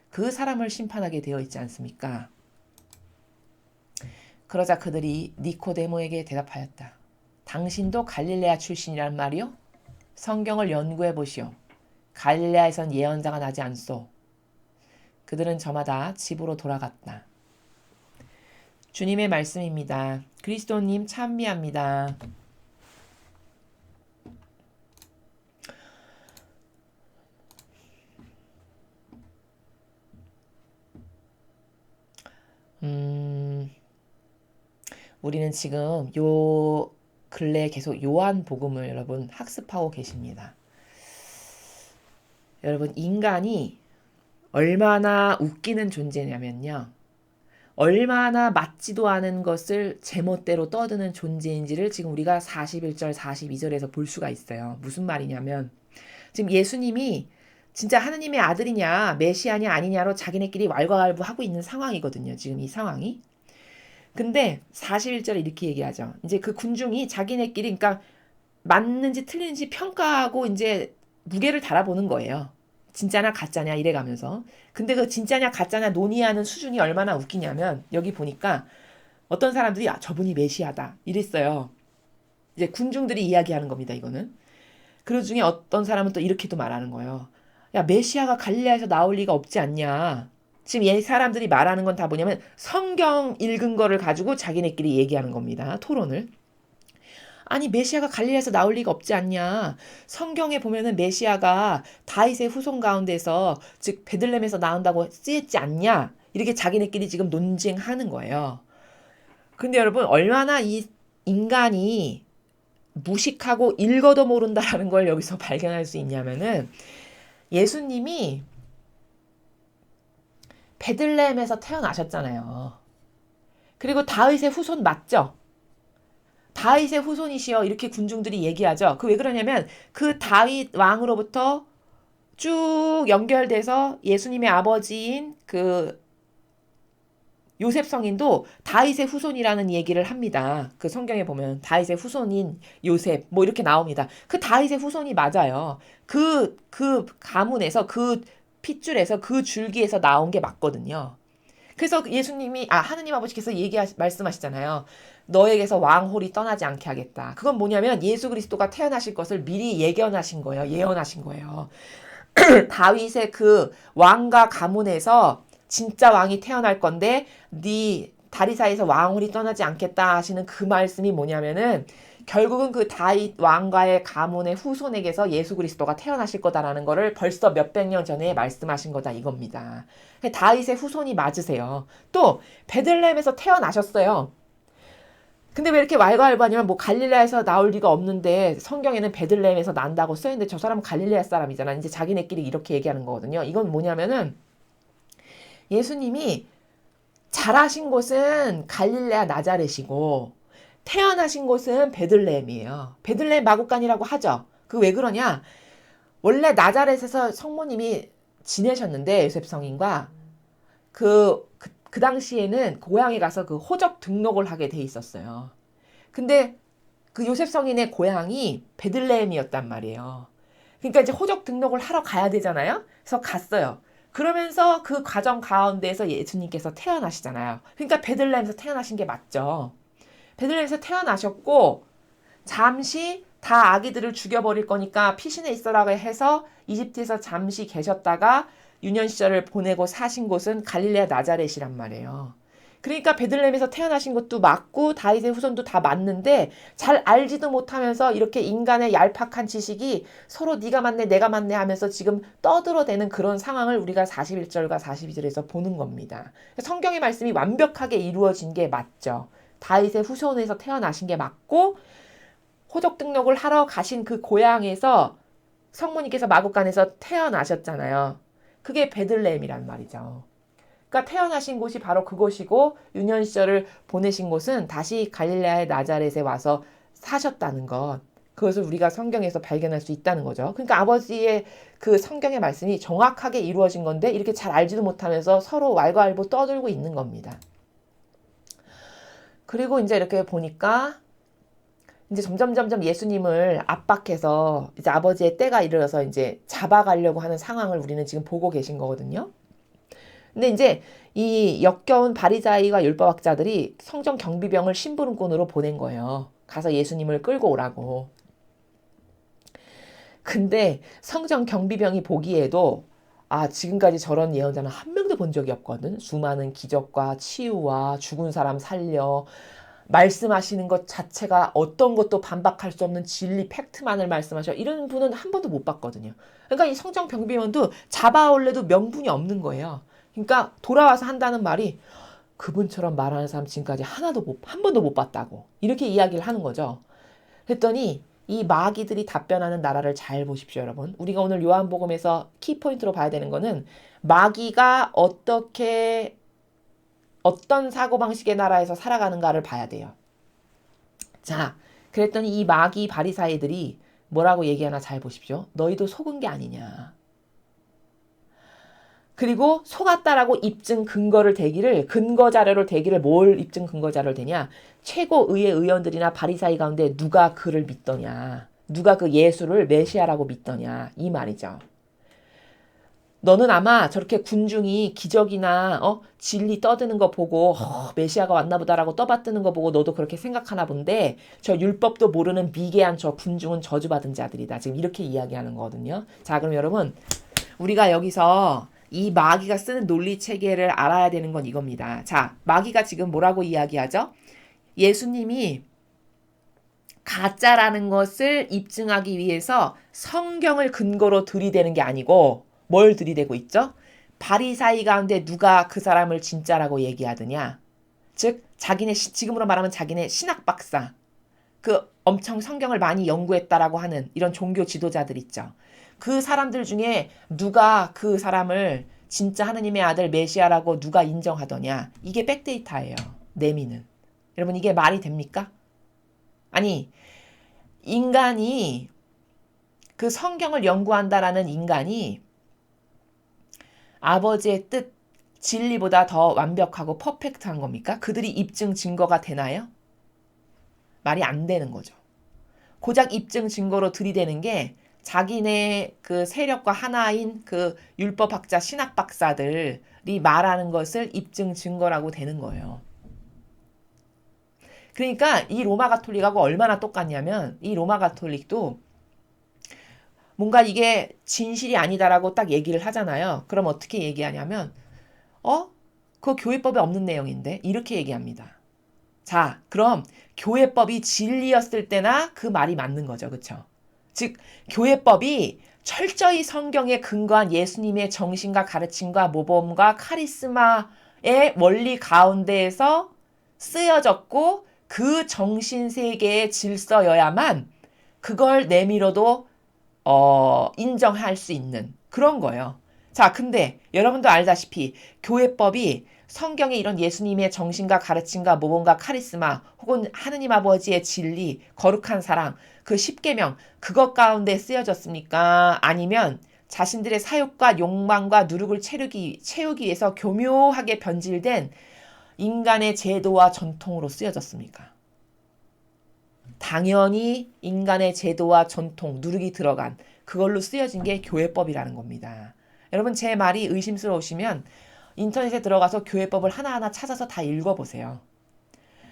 그 사람을 심판하게 되어 있지 않습니까? 그러자 그들이 니코데모에게 대답하였다. 당신도 갈릴레아 출신이란 말이요? 성경을 연구해 보시오. 갈릴레아에선 예언자가 나지 않소. 그들은 저마다 집으로 돌아갔다. 주님의 말씀입니다. 그리스도님 찬미합니다. 우리는 지금 요 근래에 계속 요한복음을 여러분 학습하고 계십니다. 여러분 인간이 얼마나 웃기는 존재냐면요. 얼마나 맞지도 않은 것을 제멋대로 떠드는 존재인지를 지금 우리가 41절, 42절에서 볼 수가 있어요. 무슨 말이냐면 지금 예수님이 진짜 하느님의 아들이냐 메시아냐 아니냐로 자기네끼리 왈가왈부하고 있는 상황이거든요. 지금 이 상황이. 근데 41절에 이렇게 얘기하죠. 이제 그 군중이 자기네끼리 그러니까 맞는지 틀리는지 평가하고 이제 무게를 달아보는 거예요. 진짜냐 가짜냐 이래가면서. 근데 그 진짜냐 가짜냐 논의하는 수준이 얼마나 웃기냐면 여기 보니까 어떤 사람들이 저분이 메시아다 이랬어요. 이제 군중들이 이야기하는 겁니다. 이거는. 그 중에 어떤 사람은 또 이렇게도 말하는 거예요. 야 메시아가 갈릴레아에서 나올 리가 없지 않냐. 지금 이 사람들이 말하는 건 다 뭐냐면 성경 읽은 거를 가지고 자기네끼리 얘기하는 겁니다. 토론을. 아니 메시아가 갈릴레아에서 나올 리가 없지 않냐. 성경에 보면은 메시아가 다윗의 후손 가운데서 즉 베들레헴에서 나온다고 쓰였지 않냐. 이렇게 자기네끼리 지금 논쟁하는 거예요. 근데 여러분 얼마나 이 인간이 무식하고 읽어도 모른다라는 걸 여기서 발견할 수 있냐면은 예수님이 베들레헴에서 태어나셨잖아요. 그리고 다윗의 후손 맞죠? 다윗의 후손이시여 이렇게 군중들이 얘기하죠. 그 왜 그러냐면 그 다윗 왕으로부터 쭉 연결돼서 예수님의 아버지인 그 요셉 성인도 다윗의 후손이라는 얘기를 합니다. 그 성경에 보면 다윗의 후손인 요셉 뭐 이렇게 나옵니다. 그 다윗의 후손이 맞아요. 그 가문에서 그 핏줄에서 그 줄기에서 나온 게 맞거든요. 그래서 예수님이, 하느님 아버지께서 말씀하시잖아요. 너에게서 왕홀이 떠나지 않게 하겠다. 그건 뭐냐면 예수 그리스도가 태어나실 것을 미리 예견하신 거예요. 예언하신 거예요. 다윗의 그 왕과 가문에서 진짜 왕이 태어날 건데 네 다리사이에서 왕홀이 떠나지 않겠다 하시는 그 말씀이 뭐냐면은 결국은 그 다윗 왕과의 가문의 후손에게서 예수 그리스도가 태어나실 거다라는 거를 벌써 몇백 년 전에 말씀하신 거다 이겁니다. 다윗의 후손이 맞으세요. 또 베들레헴에서 태어나셨어요. 근데 왜 이렇게 왈가왈부하냐면 뭐 갈릴레아에서 나올 리가 없는데 성경에는 베들레헴에서 난다고 써있는데 저 사람은 갈릴레아 사람이잖아. 이제 자기네끼리 이렇게 얘기하는 거거든요. 이건 뭐냐면은 예수님이 자라신 곳은 갈릴레아 나자렛이고 태어나신 곳은 베들레헴이에요. 베들레헴 마구간이라고 하죠. 그 왜 그러냐? 원래 나자렛에서 성모님이 지내셨는데 요셉 성인과 그 당시에는 고향에 가서 그 호적 등록을 하게 돼 있었어요. 근데 그 요셉 성인의 고향이 베들레헴이었단 말이에요. 그러니까 이제 호적 등록을 하러 가야 되잖아요. 그래서 갔어요. 그러면서 그 과정 가운데에서 예수님께서 태어나시잖아요. 그러니까 베들레헴에서 태어나신 게 맞죠. 베들레헴에서 태어나셨고 잠시 다 아기들을 죽여버릴 거니까 피신해 있으라고 해서 이집트에서 잠시 계셨다가 유년 시절을 보내고 사신 곳은 갈릴레아 나자렛이란 말이에요. 그러니까 베들레헴에서 태어나신 것도 맞고 다윗의 후손도 다 맞는데 잘 알지도 못하면서 이렇게 인간의 얄팍한 지식이 서로 네가 맞네 내가 맞네 하면서 지금 떠들어대는 그런 상황을 우리가 41절과 42절에서 보는 겁니다. 성경의 말씀이 완벽하게 이루어진 게 맞죠. 다윗의 후손에서 태어나신 게 맞고 호적 등록을 하러 가신 그 고향에서 성모님께서 마구간에서 태어나셨잖아요. 그게 베들레헴이란 말이죠. 그러니까 태어나신 곳이 바로 그곳이고 유년 시절을 보내신 곳은 다시 갈릴레아의 나자렛에 와서 사셨다는 것. 그것을 우리가 성경에서 발견할 수 있다는 거죠. 그러니까 아버지의 그 성경의 말씀이 정확하게 이루어진 건데 이렇게 잘 알지도 못하면서 서로 왈가왈부 떠들고 있는 겁니다. 그리고 이제 이렇게 보니까 이제 점점 예수님을 압박해서 이제 아버지의 때가 이르러서 이제 잡아가려고 하는 상황을 우리는 지금 보고 계신 거거든요. 근데 이제 이 역겨운 바리사이와 율법학자들이 성전 경비병을 심부름꾼으로 보낸 거예요. 가서 예수님을 끌고 오라고. 근데 성전 경비병이 보기에도 지금까지 저런 예언자는 한 명도 본 적이 없거든. 수많은 기적과 치유와 죽은 사람 살려 말씀하시는 것 자체가 어떤 것도 반박할 수 없는 진리 팩트만을 말씀하셔. 이런 분은 한 번도 못 봤거든요. 그러니까 이 성전 경비병도 잡아올래도 명분이 없는 거예요. 그러니까 돌아와서 한다는 말이 그분처럼 말하는 사람 지금까지 한 번도 못 봤다고 이렇게 이야기를 하는 거죠. 그랬더니 이 마귀들이 답변하는 나라를 잘 보십시오, 여러분. 우리가 오늘 요한복음에서 키포인트로 봐야 되는 거는 마귀가 어떤 사고방식의 나라에서 살아가는가를 봐야 돼요. 자, 그랬더니 이 마귀 바리사이들이 뭐라고 얘기하나 잘 보십시오. 너희도 속은 게 아니냐. 그리고 속았다라고 입증 근거 자료를 대기를 뭘 입증 근거 자료를 대냐. 최고의회 의원들이나 바리사이 가운데 누가 그를 믿더냐. 누가 그 예수를 메시아라고 믿더냐. 이 말이죠. 너는 아마 저렇게 군중이 기적이나 진리 떠드는 거 보고 메시아가 왔나 보다라고 떠받드는 거 보고 너도 그렇게 생각하나 본데 저 율법도 모르는 미개한 저 군중은 저주받은 자들이다. 지금 이렇게 이야기하는 거거든요. 자, 그럼 여러분 우리가 여기서 이 마귀가 쓰는 논리 체계를 알아야 되는 건 이겁니다. 자, 마귀가 지금 뭐라고 이야기하죠? 예수님이 가짜라는 것을 입증하기 위해서 성경을 근거로 들이대는 게 아니고 뭘 들이대고 있죠? 바리사이 가운데 누가 그 사람을 진짜라고 얘기하느냐? 즉 지금으로 말하면 자기네 신학 박사, 그 엄청 성경을 많이 연구했다라고 하는 이런 종교 지도자들 있죠. 그 사람들 중에 누가 그 사람을 진짜 하느님의 아들 메시아라고 누가 인정하더냐? 이게 백데이터예요. 내미는. 여러분 이게 말이 됩니까? 아니 인간이 그 성경을 연구한다라는 인간이 아버지의 뜻, 진리보다 더 완벽하고 퍼펙트한 겁니까? 그들이 입증 증거가 되나요? 말이 안 되는 거죠. 고작 입증 증거로 들이대는 게 자기네 그 세력과 하나인 그 율법학자 신학 박사들이 말하는 것을 입증 증거라고 되는 거예요. 그러니까 이 로마 가톨릭하고 얼마나 똑같냐면 이 로마 가톨릭도 뭔가 이게 진실이 아니다라고 딱 얘기를 하잖아요. 그럼 어떻게 얘기하냐면 그거 교회법에 없는 내용인데 이렇게 얘기합니다. 자, 그럼 교회법이 진리였을 때나 그 말이 맞는 거죠. 그쵸? 즉 교회법이 철저히 성경에 근거한 예수님의 정신과 가르침과 모범과 카리스마의 원리 가운데에서 쓰여졌고 그 정신 세계의 질서여야만 그걸 내밀어도 인정할 수 있는 그런 거예요. 자, 근데 여러분도 알다시피 교회법이 성경에 이런 예수님의 정신과 가르침과 모범과 카리스마 혹은 하느님 아버지의 진리, 거룩한 사랑, 그 십계명 그것 가운데 쓰여졌습니까? 아니면 자신들의 사욕과 욕망과 누룩을 채우기 위해서 교묘하게 변질된 인간의 제도와 전통으로 쓰여졌습니까? 당연히 인간의 제도와 전통, 누룩이 들어간 그걸로 쓰여진 게 교회법이라는 겁니다. 여러분 제 말이 의심스러우시면 인터넷에 들어가서 교회법을 하나하나 찾아서 다 읽어보세요.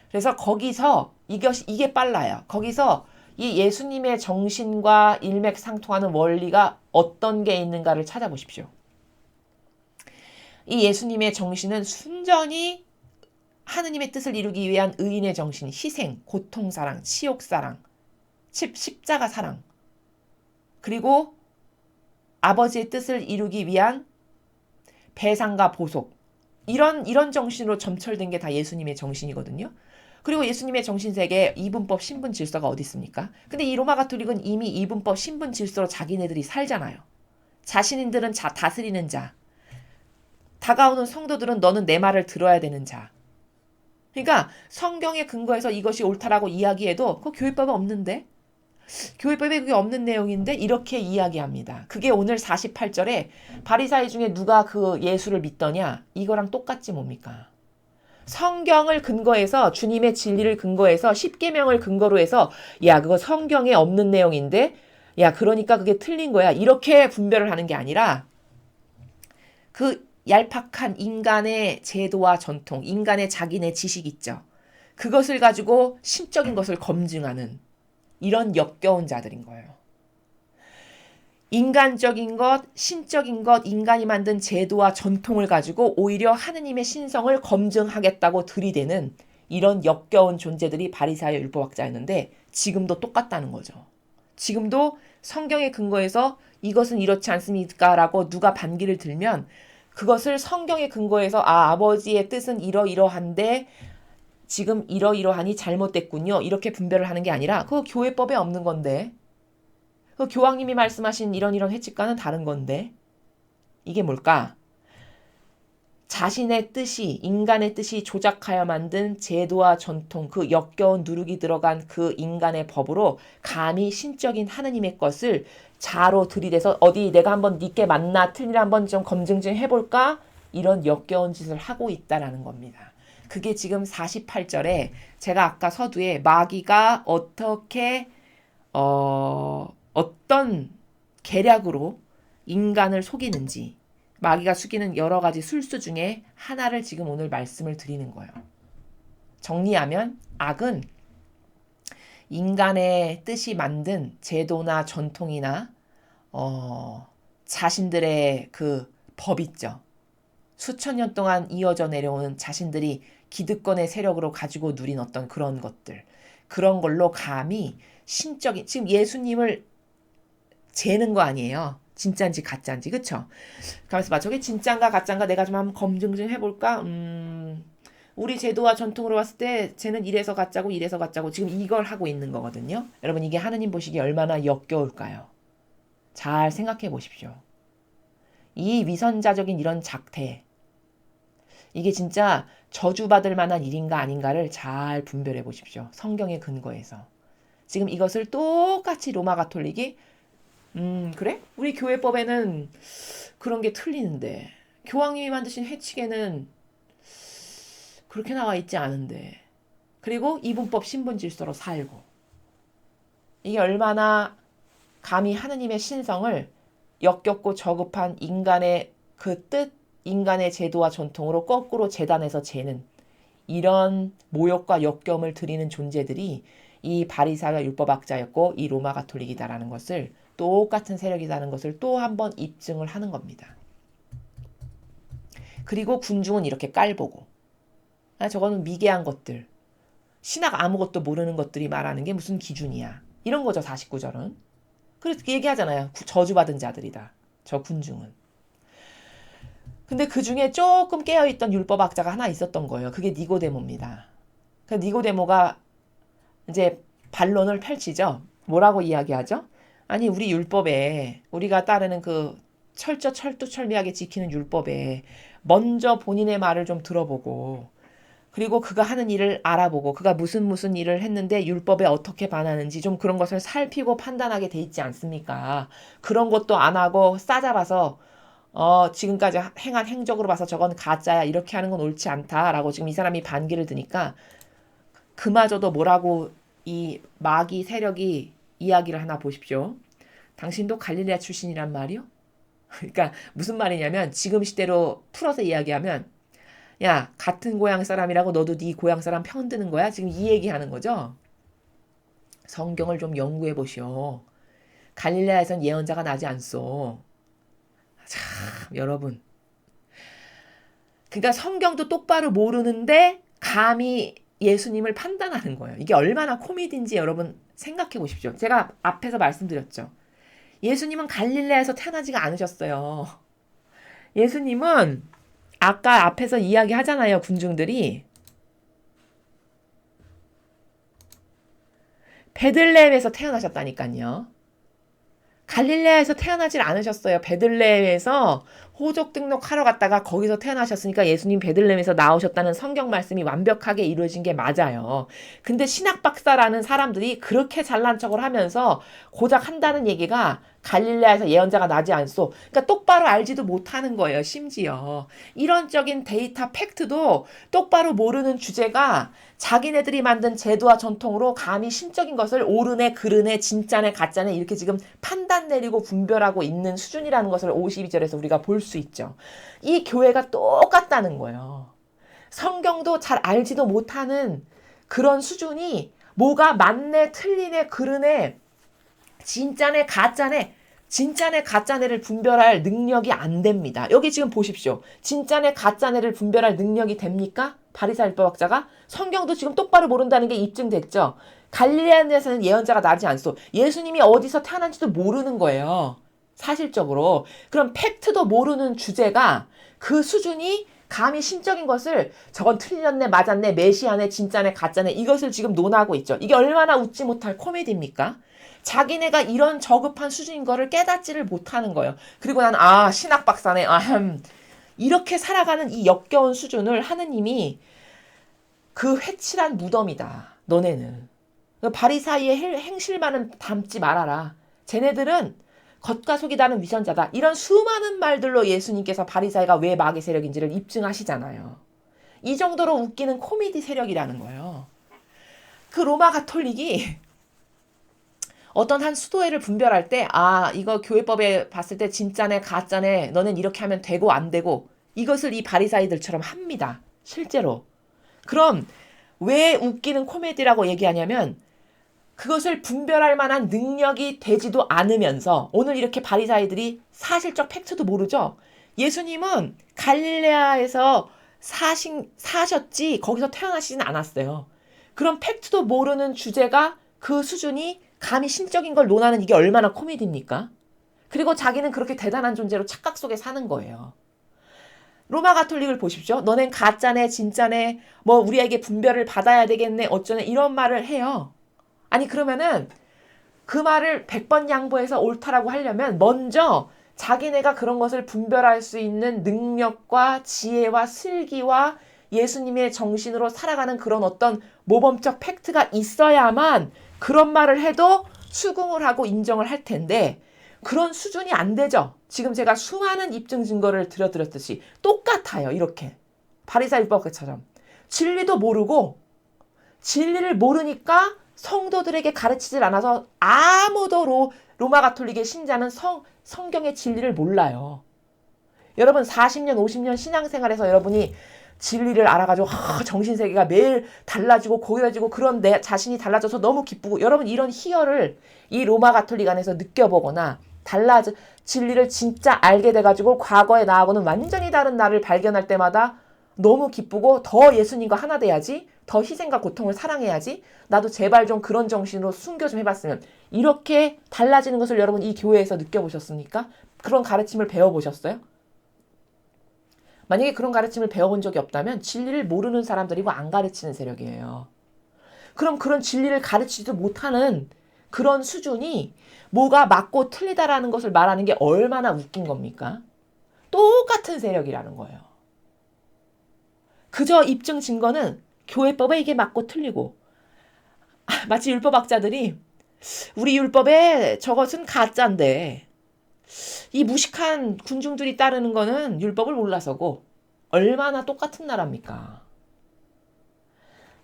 그래서 거기서 이게 빨라요. 거기서 이 예수님의 정신과 일맥상통하는 원리가 어떤 게 있는가를 찾아보십시오. 이 예수님의 정신은 순전히 하느님의 뜻을 이루기 위한 의인의 정신, 희생, 고통사랑, 치욕사랑, 십자가 사랑, 그리고 아버지의 뜻을 이루기 위한 배상과 보속, 이런 정신으로 점철된 게 다 예수님의 정신이거든요. 그리고 예수님의 정신세계에 이분법, 신분, 질서가 어디 있습니까? 근데 이 로마 가톨릭은 이미 이분법, 신분, 질서로 자기네들이 살잖아요. 자신들은 다스리는 자, 다가오는 성도들은 너는 내 말을 들어야 되는 자. 그러니까 성경에 근거해서 이것이 옳다라고 이야기해도 그 교회법에 없는데? 교회법에 그게 없는 내용인데 이렇게 이야기합니다. 그게 오늘 48절에 바리사이 중에 누가 그 예수를 믿더냐? 이거랑 똑같지 뭡니까? 성경을 근거해서 주님의 진리를 근거해서 십계명을 근거로 해서 야 그거 성경에 없는 내용인데 야 그러니까 그게 틀린 거야. 이렇게 분별을 하는 게 아니라 그 얄팍한 인간의 제도와 전통, 인간의 자기네 지식 있죠. 그것을 가지고 신적인 것을 검증하는 이런 역겨운 자들인 거예요. 인간적인 것, 신적인 것, 인간이 만든 제도와 전통을 가지고 오히려 하느님의 신성을 검증하겠다고 들이대는 이런 역겨운 존재들이 바리새인의 율법학자였는데 지금도 똑같다는 거죠. 지금도 성경에 근거해서 이것은 이렇지 않습니까라고 누가 반기를 들면 그것을 성경에 근거해서 아버지의 뜻은 이러이러한데 지금 이러이러하니 잘못됐군요. 이렇게 분별을 하는 게 아니라 그거 교회법에 없는 건데 그 교황님이 말씀하신 이런 해칙과는 다른 건데 이게 뭘까? 자신의 뜻이 인간의 뜻이 조작하여 만든 제도와 전통 그 역겨운 누룩이 들어간 그 인간의 법으로 감히 신적인 하느님의 것을 자로 들이대서 어디 내가 한번 니께 맞나 틀리나 한번 좀 검증 좀 해볼까? 이런 역겨운 짓을 하고 있다라는 겁니다. 그게 지금 48절에 제가 아까 서두에 마귀가 어떻게 어떤 계략으로 인간을 속이는지 마귀가 속이는 여러 가지 술수 중에 하나를 지금 오늘 말씀을 드리는 거예요. 정리하면 악은 인간의 뜻이 만든 제도나 전통이나 자신들의 그 법 있죠. 수천 년 동안 이어져 내려오는 자신들이 기득권의 세력으로 가지고 누린 어떤 그런 것들. 그런 걸로 감히 신적인 지금 예수님을 재는 거 아니에요. 진짜인지 가짜인지 그쵸? 가만있어 봐. 저게 진짜인가 가짜인가 내가 좀 한번 검증 좀 해볼까? 우리 제도와 전통으로 봤을 때 쟤는 이래서 가짜고 이래서 가짜고 지금 이걸 하고 있는 거거든요. 여러분 이게 하느님 보시기에 얼마나 역겨울까요? 잘 생각해 보십시오. 이 위선자적인 이런 작태 이게 진짜 저주받을 만한 일인가 아닌가를 잘 분별해 보십시오. 성경의 근거에서. 지금 이것을 똑같이 로마 가톨릭이 그래? 우리 교회법에는 그런 게 틀리는데 교황님이 만드신 해칙에는 그렇게 나와 있지 않은데 그리고 이분법 신분 질서로 살고 이게 얼마나 감히 하느님의 신성을 역겹고 저급한 인간의 그 뜻, 인간의 제도와 전통으로 거꾸로 재단에서 재는 이런 모욕과 역경을 드리는 존재들이 이 바리새인과 율법학자였고 이 로마 가톨릭이다라는 것을 똑같은 세력이라는 것을 또 한 번 입증을 하는 겁니다. 그리고 군중은 이렇게 깔보고 저거는 미개한 것들 신학 아무것도 모르는 것들이 말하는 게 무슨 기준이야 이런 거죠. 49절은. 그래서 얘기하잖아요. 저주받은 자들이다. 저 군중은. 근데 그 중에 조금 깨어있던 율법학자가 하나 있었던 거예요. 그게 니고데모입니다. 그 니고데모가 이제 반론을 펼치죠. 뭐라고 이야기하죠? 아니 우리 율법에 우리가 따르는 그 철두철미하게 지키는 율법에 먼저 본인의 말을 좀 들어보고 그리고 그가 하는 일을 알아보고 그가 무슨 일을 했는데 율법에 어떻게 반하는지 좀 그런 것을 살피고 판단하게 돼 있지 않습니까? 그런 것도 안 하고 싸잡아서 지금까지 행한 행적으로 봐서 저건 가짜야 이렇게 하는 건 옳지 않다라고 지금 이 사람이 반기를 드니까 그마저도 뭐라고 이 마귀 세력이 이야기를 하나 보십시오. 당신도 갈릴레아 출신이란 말이요? 그러니까 무슨 말이냐면 지금 시대로 풀어서 이야기하면 야 같은 고향 사람이라고 너도 네 고향 사람 편드는 거야? 지금 이 얘기하는 거죠. 성경을 좀 연구해 보시오. 갈릴레아에선 예언자가 나지 않소. 참 여러분. 그러니까 성경도 똑바로 모르는데 감히 예수님을 판단하는 거예요. 이게 얼마나 코미디인지 여러분 생각해 보십시오. 제가 앞에서 말씀드렸죠. 예수님은 갈릴레아에서 태어나지가 않으셨어요. 예수님은 아까 앞에서 이야기하잖아요. 군중들이. 베들레헴에서 태어나셨다니까요. 갈릴레아에서 태어나질 않으셨어요. 베들레헴에서 호족 등록하러 갔다가 거기서 태어나셨으니까 예수님 베들레헴에서 나오셨다는 성경 말씀이 완벽하게 이루어진 게 맞아요. 근데 신학 박사라는 사람들이 그렇게 잘난 척을 하면서 고작 한다는 얘기가 갈릴레아에서 예언자가 나지 않소. 그러니까 똑바로 알지도 못하는 거예요. 심지어. 이론적인 데이터 팩트도 똑바로 모르는 주제가 자기네들이 만든 제도와 전통으로 감히 신적인 것을 옳으네 그르네 진짜네 가짜네 이렇게 지금 판단 내리고 분별하고 있는 수준이라는 것을 52절에서 우리가 볼 수 있죠. 이 교회가 똑같다는 거예요. 성경도 잘 알지도 못하는 그런 수준이 뭐가 맞네 틀리네 그르네 진짜네 가짜네를 분별할 능력이 안 됩니다. 여기 지금 보십시오. 진짜네 가짜네를 분별할 능력이 됩니까? 바리새인 율법학자가 성경도 지금 똑바로 모른다는 게 입증됐죠. 갈릴레아에서는 예언자가 나지 않소. 예수님이 어디서 태어난지도 모르는 거예요. 사실적으로. 그럼 팩트도 모르는 주제가 그 수준이 감히 신적인 것을 저건 틀렸네 맞았네 메시아네 진짜네 가짜네 이것을 지금 논하고 있죠. 이게 얼마나 웃지 못할 코미디입니까? 자기네가 이런 저급한 수준인 거를 깨닫지를 못하는 거예요. 그리고 난 신학 박사네 이렇게 살아가는 이 역겨운 수준을 하느님이 그 회칠한 무덤이다. 너네는. 바리사이의 행실만은 담지 말아라. 쟤네들은 겉과 속이 다른 위선자다. 이런 수많은 말들로 예수님께서 바리사이가 왜 마귀 세력인지를 입증하시잖아요. 이 정도로 웃기는 코미디 세력이라는 거예요. 그 로마 가톨릭이 어떤 한 수도회를 분별할 때 이거 교회법에 봤을 때 진짜네 가짜네 너는 이렇게 하면 되고 안 되고 이것을 이 바리사이들처럼 합니다. 실제로. 그럼 왜 웃기는 코미디라고 얘기하냐면 그것을 분별할 만한 능력이 되지도 않으면서 오늘 이렇게 바리사이들이 사실적 팩트도 모르죠. 예수님은 갈릴레아에서 사셨지 거기서 태어나시진 않았어요. 그럼 팩트도 모르는 주제가 그 수준이 감히 신적인 걸 논하는 이게 얼마나 코미디입니까? 그리고 자기는 그렇게 대단한 존재로 착각 속에 사는 거예요. 로마 가톨릭을 보십시오. 너넨 가짜네 진짜네 뭐 우리에게 분별을 받아야 되겠네 어쩌네 이런 말을 해요. 아니 그러면은 그 말을 100번 양보해서 옳다라고 하려면 먼저 자기네가 그런 것을 분별할 수 있는 능력과 지혜와 슬기와 예수님의 정신으로 살아가는 그런 어떤 모범적 팩트가 있어야만 그런 말을 해도 수긍을 하고 인정을 할 텐데 그런 수준이 안 되죠. 지금 제가 수많은 입증 증거를 들려드렸듯이 똑같아요. 이렇게 바리새인 율법처럼 진리도 모르고 진리를 모르니까 성도들에게 가르치질 않아서 아무도 로마 가톨릭의 신자는 성경의 진리를 몰라요. 여러분 40년 50년 신앙생활에서 여러분이 진리를 알아가지고 정신세계가 매일 달라지고 고요해지고 그런 내 자신이 달라져서 너무 기쁘고, 여러분 이런 희열을 이 로마 가톨릭 안에서 느껴보거나 진리를 진짜 알게 돼가지고 과거에 나하고는 완전히 다른 나를 발견할 때마다 너무 기쁘고, 더 예수님과 하나 돼야지, 더 희생과 고통을 사랑해야지, 나도 제발 좀 그런 정신으로 순교 좀 해봤으면, 이렇게 달라지는 것을 여러분 이 교회에서 느껴보셨습니까? 그런 가르침을 배워보셨어요? 만약에 그런 가르침을 배워본 적이 없다면 진리를 모르는 사람들이고 안 가르치는 세력이에요. 그럼 그런 진리를 가르치지도 못하는 그런 수준이 뭐가 맞고 틀리다라는 것을 말하는 게 얼마나 웃긴 겁니까? 똑같은 세력이라는 거예요. 그저 입증 증거는 교회법에 이게 맞고 틀리고, 마치 율법학자들이 우리 율법에 저것은 가짜인데 이 무식한 군중들이 따르는 거는 율법을 몰라서고, 얼마나 똑같은 나라입니까?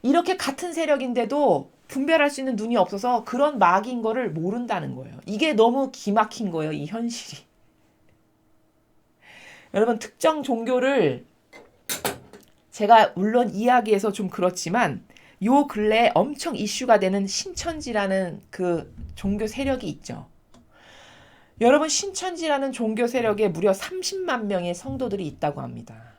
이렇게 같은 세력인데도 분별할 수 있는 눈이 없어서 그런 막인 거를 모른다는 거예요. 이게 너무 기막힌 거예요, 이 현실이. 여러분, 특정 종교를 제가 물론 이야기해서 좀 그렇지만 요 근래에 엄청 이슈가 되는 신천지라는 그 종교 세력이 있죠. 여러분, 신천지라는 종교 세력에 무려 30만 명의 성도들이 있다고 합니다.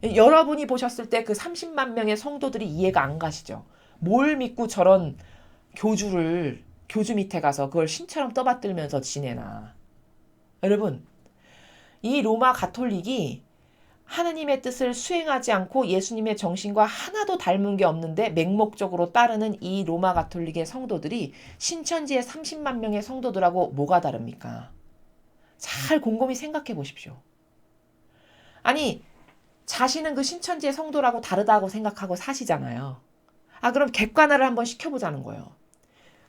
여러분이 보셨을 때 그 30만 명의 성도들이 이해가 안 가시죠? 뭘 믿고 저런 교주 밑에 가서 그걸 신처럼 떠받들면서 지내나. 여러분, 이 로마 가톨릭이 하나님의 뜻을 수행하지 않고 예수님의 정신과 하나도 닮은 게 없는데 맹목적으로 따르는 이 로마 가톨릭의 성도들이 신천지의 30만 명의 성도들하고 뭐가 다릅니까? 잘 곰곰이 생각해 보십시오. 아니, 자신은 그 신천지의 성도라고 다르다고 생각하고 사시잖아요. 그럼 객관화를 한번 시켜보자는 거예요.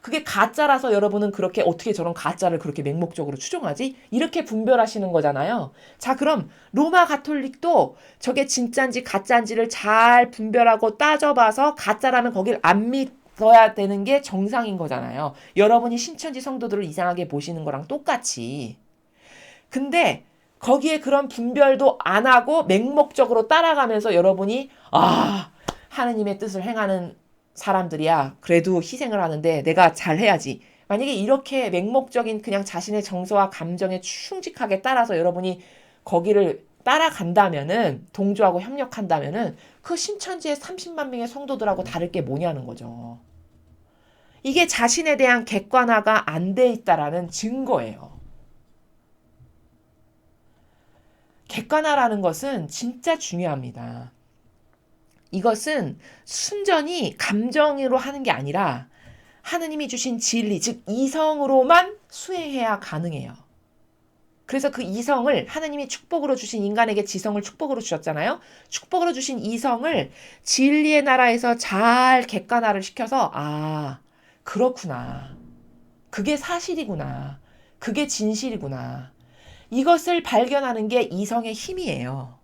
그게 가짜라서 여러분은 그렇게 어떻게 저런 가짜를 그렇게 맹목적으로 추종하지? 이렇게 분별하시는 거잖아요. 자, 그럼 로마 가톨릭도 저게 진짜인지 가짜인지를 잘 분별하고 따져봐서 가짜라면 거길 안 믿어야 되는 게 정상인 거잖아요. 여러분이 신천지 성도들을 이상하게 보시는 거랑 똑같이. 근데 거기에 그런 분별도 안 하고 맹목적으로 따라가면서 여러분이 하느님의 뜻을 행하는 사람들이야. 그래도 희생을 하는데 내가 잘해야지. 만약에 이렇게 맹목적인 그냥 자신의 정서와 감정에 충직하게 따라서 여러분이 거기를 따라간다면은, 동조하고 협력한다면은 그 신천지의 30만 명의 성도들하고 다를 게 뭐냐는 거죠. 이게 자신에 대한 객관화가 안 돼 있다라는 증거예요. 객관화라는 것은 진짜 중요합니다. 이것은 순전히 감정으로 하는 게 아니라 하느님이 주신 진리, 즉 이성으로만 수행해야 가능해요. 그래서 그 이성을 하느님이 축복으로 주신, 인간에게 지성을 축복으로 주셨잖아요. 축복으로 주신 이성을 진리의 나라에서 잘 객관화를 시켜서 그렇구나. 그게 사실이구나. 그게 진실이구나. 이것을 발견하는 게 이성의 힘이에요.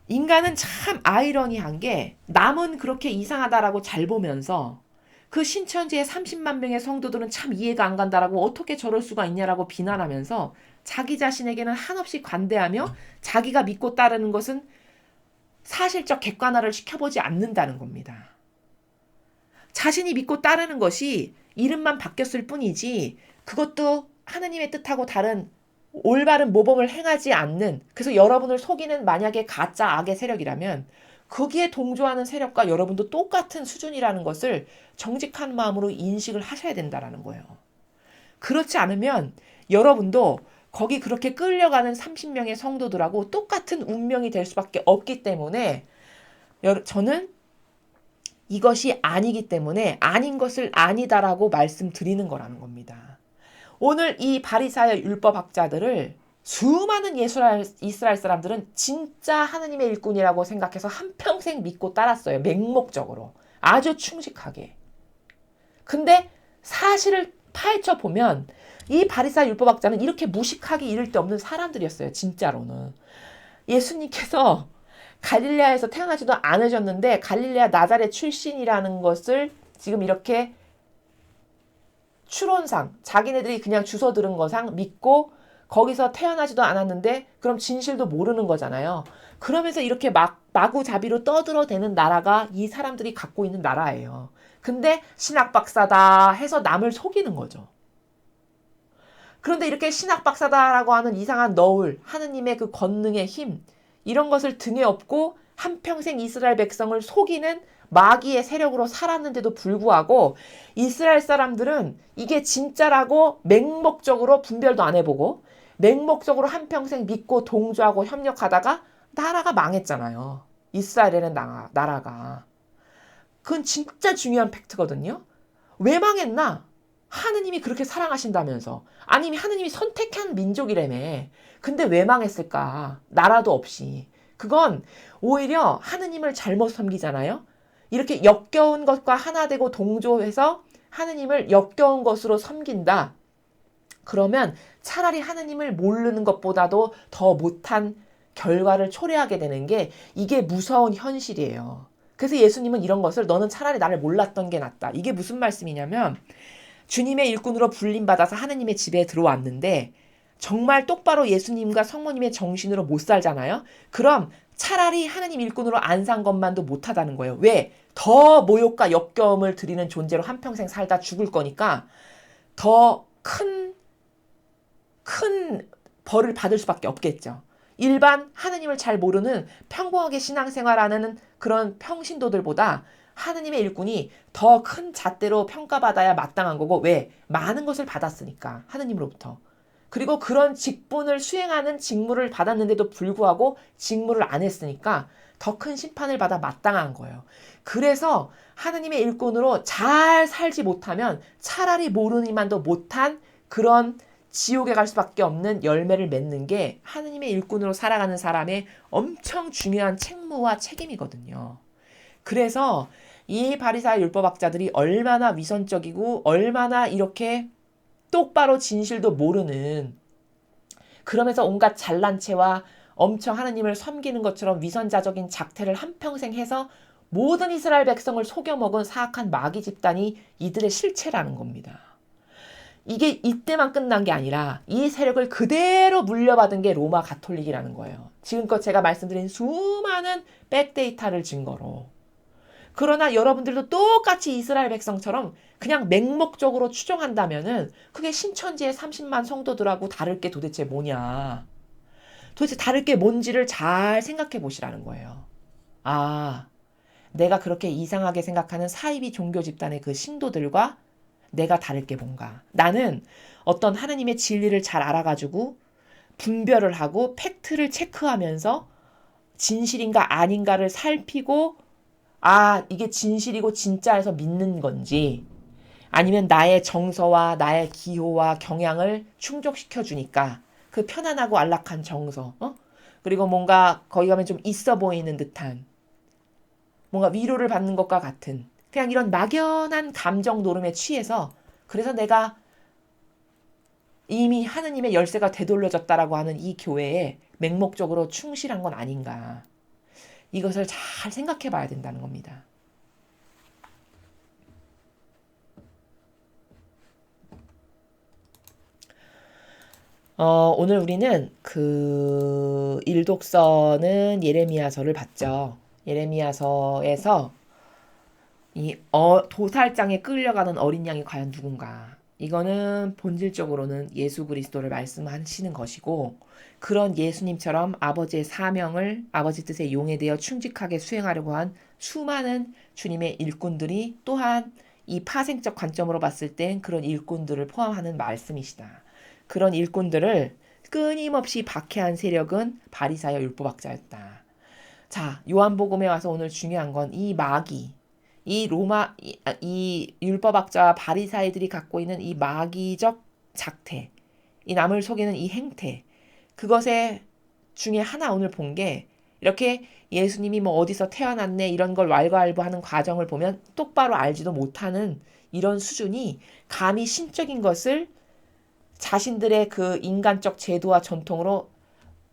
인간은 참 아이러니한 게 남은 그렇게 이상하다라고 잘 보면서 그 신천지의 30만 명의 성도들은 참 이해가 안 간다라고 어떻게 저럴 수가 있냐라고 비난하면서 자기 자신에게는 한없이 관대하며 자기가 믿고 따르는 것은 사실적 객관화를 시켜보지 않는다는 겁니다. 자신이 믿고 따르는 것이 이름만 바뀌었을 뿐이지 그것도 하느님의 뜻하고 다른 올바른 모범을 행하지 않는, 그래서 여러분을 속이는 만약에 가짜 악의 세력이라면 거기에 동조하는 세력과 여러분도 똑같은 수준이라는 것을 정직한 마음으로 인식을 하셔야 된다는 거예요. 그렇지 않으면 여러분도 거기 그렇게 끌려가는 30명의 성도들하고 똑같은 운명이 될 수밖에 없기 때문에 저는 이것이 아니기 때문에 아닌 것을 아니다라고 말씀드리는 거라는 겁니다. 오늘 이 바리사의 율법학자들을 수많은 이스라엘 사람들은 진짜 하느님의 일꾼이라고 생각해서 한평생 믿고 따랐어요. 맹목적으로. 아주 충직하게. 근데 사실을 파헤쳐 보면 이 바리사 율법학자는 이렇게 무식하게 이를 데 없는 사람들이었어요. 진짜로는. 예수님께서 갈릴레아에서 태어나지도 않으셨는데 갈릴레아 나자렛 출신이라는 것을 지금 이렇게 추론상 자기네들이 그냥 주워 들은 거상 믿고 거기서 태어나지도 않았는데 그럼 진실도 모르는 거잖아요. 그러면서 이렇게 마구잡이로 떠들어대는 나라가 이 사람들이 갖고 있는 나라예요. 근데 신학 박사다 해서 남을 속이는 거죠. 그런데 이렇게 신학 박사다라고 하는 이상한 너울, 하느님의 그 권능의 힘, 이런 것을 등에 업고 한평생 이스라엘 백성을 속이는 마귀의 세력으로 살았는데도 불구하고 이스라엘 사람들은 이게 진짜라고 맹목적으로 분별도 안 해보고 맹목적으로 한평생 믿고 동조하고 협력하다가 나라가 망했잖아요. 이스라엘이라는 나라가. 그건 진짜 중요한 팩트거든요. 왜 망했나? 하느님이 그렇게 사랑하신다면서. 아니면 하느님이 선택한 민족이라며. 근데 왜 망했을까? 나라도 없이. 그건 오히려 하느님을 잘못 섬기잖아요. 이렇게 역겨운 것과 하나 되고 동조해서 하느님을 역겨운 것으로 섬긴다. 그러면 차라리 하느님을 모르는 것보다도 더 못한 결과를 초래하게 되는 게 이게 무서운 현실이에요. 그래서 예수님은 이런 것을 너는 차라리 나를 몰랐던 게 낫다. 이게 무슨 말씀이냐면 주님의 일꾼으로 불림받아서 하느님의 집에 들어왔는데 정말 똑바로 예수님과 성모님의 정신으로 못 살잖아요. 그럼 차라리 하느님 일꾼으로 안 산 것만도 못하다는 거예요. 왜? 더 모욕과 역겨움을 드리는 존재로 한평생 살다 죽을 거니까 더 큰 벌을 받을 수밖에 없겠죠. 일반 하느님을 잘 모르는 평범하게 신앙생활하는 그런 평신도들보다 하느님의 일꾼이 더 큰 잣대로 평가받아야 마땅한 거고 왜? 많은 것을 받았으니까 하느님으로부터. 그리고 그런 직분을 수행하는 직무를 받았는데도 불구하고 직무를 안 했으니까 더 큰 심판을 받아 마땅한 거예요. 그래서 하느님의 일꾼으로 잘 살지 못하면 차라리 모르니만도 못한 그런 지옥에 갈 수밖에 없는 열매를 맺는 게 하느님의 일꾼으로 살아가는 사람의 엄청 중요한 책무와 책임이거든요. 그래서 이 바리사의 율법학자들이 얼마나 위선적이고 얼마나 이렇게 똑바로 진실도 모르는 그러면서 온갖 잘난 체와 엄청 하느님을 섬기는 것처럼 위선자적인 작태를 한평생 해서 모든 이스라엘 백성을 속여먹은 사악한 마귀 집단이 이들의 실체라는 겁니다. 이게 이때만 끝난 게 아니라 이 세력을 그대로 물려받은 게 로마 가톨릭이라는 거예요. 지금껏 제가 말씀드린 수많은 백데이터를 증거로. 그러나 여러분들도 똑같이 이스라엘 백성처럼 그냥 맹목적으로 추종한다면은 그게 신천지의 30만 성도들하고 다를 게 도대체 뭐냐. 도대체 다를 게 뭔지를 잘 생각해 보시라는 거예요. 아, 내가 그렇게 이상하게 생각하는 사이비 종교 집단의 그 신도들과 내가 다를 게 뭔가. 나는 어떤 하느님의 진리를 잘 알아가지고 분별을 하고 팩트를 체크하면서 진실인가 아닌가를 살피고 아, 이게 진실이고 진짜해서 믿는 건지 아니면 나의 정서와 나의 기호와 경향을 충족시켜 주니까 그 편안하고 안락한 정서, 그리고 뭔가 거기 가면 좀 있어 보이는 듯한 뭔가 위로를 받는 것과 같은 그냥 이런 막연한 감정 노름에 취해서 그래서 내가 이미 하느님의 열쇠가 되돌려졌다라고 하는 이 교회에 맹목적으로 충실한 건 아닌가. 이것을 잘 생각해 봐야 된다는 겁니다. 오늘 우리는 그 일독서는 예레미야서를 봤죠. 예레미야서에서 이 도살장에 끌려가는 어린 양이 과연 누군가. 이거는 본질적으로는 예수 그리스도를 말씀하시는 것이고 그런 예수님처럼 아버지의 사명을 아버지 뜻에 용해되어 충직하게 수행하려고 한 수많은 주님의 일꾼들이 또한 이 파생적 관점으로 봤을 땐 그런 일꾼들을 포함하는 말씀이시다. 그런 일꾼들을 끊임없이 박해한 세력은 바리사여 율법학자였다. 자, 요한복음에 와서 오늘 중요한 건 이 마귀, 이 율법학자와 바리사이들이 갖고 있는 이 마귀적 작태, 이 남을 속이는 이 행태, 그것의 중에 하나 오늘 본 게 이렇게 예수님이 뭐 어디서 태어났네 이런 걸 왈가왈부하는 과정을 보면 똑바로 알지도 못하는 이런 수준이 감히 신적인 것을 자신들의 그 인간적 제도와 전통으로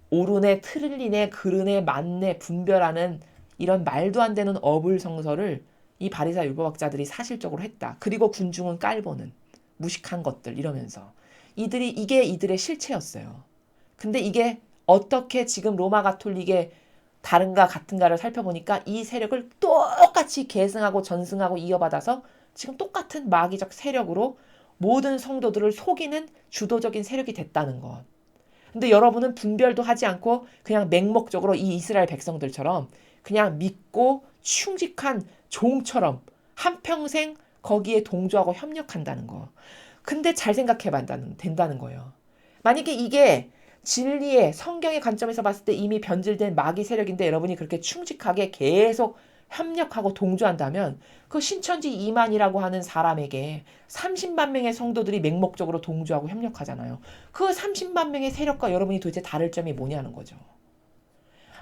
옳으네, 틀리네, 그르네, 맞네, 분별하는 이런 말도 안 되는 어불성설을 이 바리사 율법학자들이 사실적으로 했다. 그리고 군중은 깔보는 무식한 것들 이러면서 이게 이들의 실체였어요. 근데 이게 어떻게 지금 로마 가톨릭의 다른가 같은가를 살펴보니까 이 세력을 똑같이 계승하고 전승하고 이어받아서 지금 똑같은 마귀적 세력으로 모든 성도들을 속이는 주도적인 세력이 됐다는 것. 근데 여러분은 분별도 하지 않고 그냥 맹목적으로 이 이스라엘 백성들처럼 그냥 믿고 충직한 종처럼 한평생 거기에 동조하고 협력한다는 거. 근데 잘 생각해 된다는 거예요. 만약에 이게 진리의 성경의 관점에서 봤을 때 이미 변질된 마귀 세력인데 여러분이 그렇게 충직하게 계속 협력하고 동조한다면 그 신천지 이만이라고 하는 사람에게 30만 명의 성도들이 맹목적으로 동조하고 협력하잖아요. 그 30만 명의 세력과 여러분이 도대체 다를 점이 뭐냐는 거죠.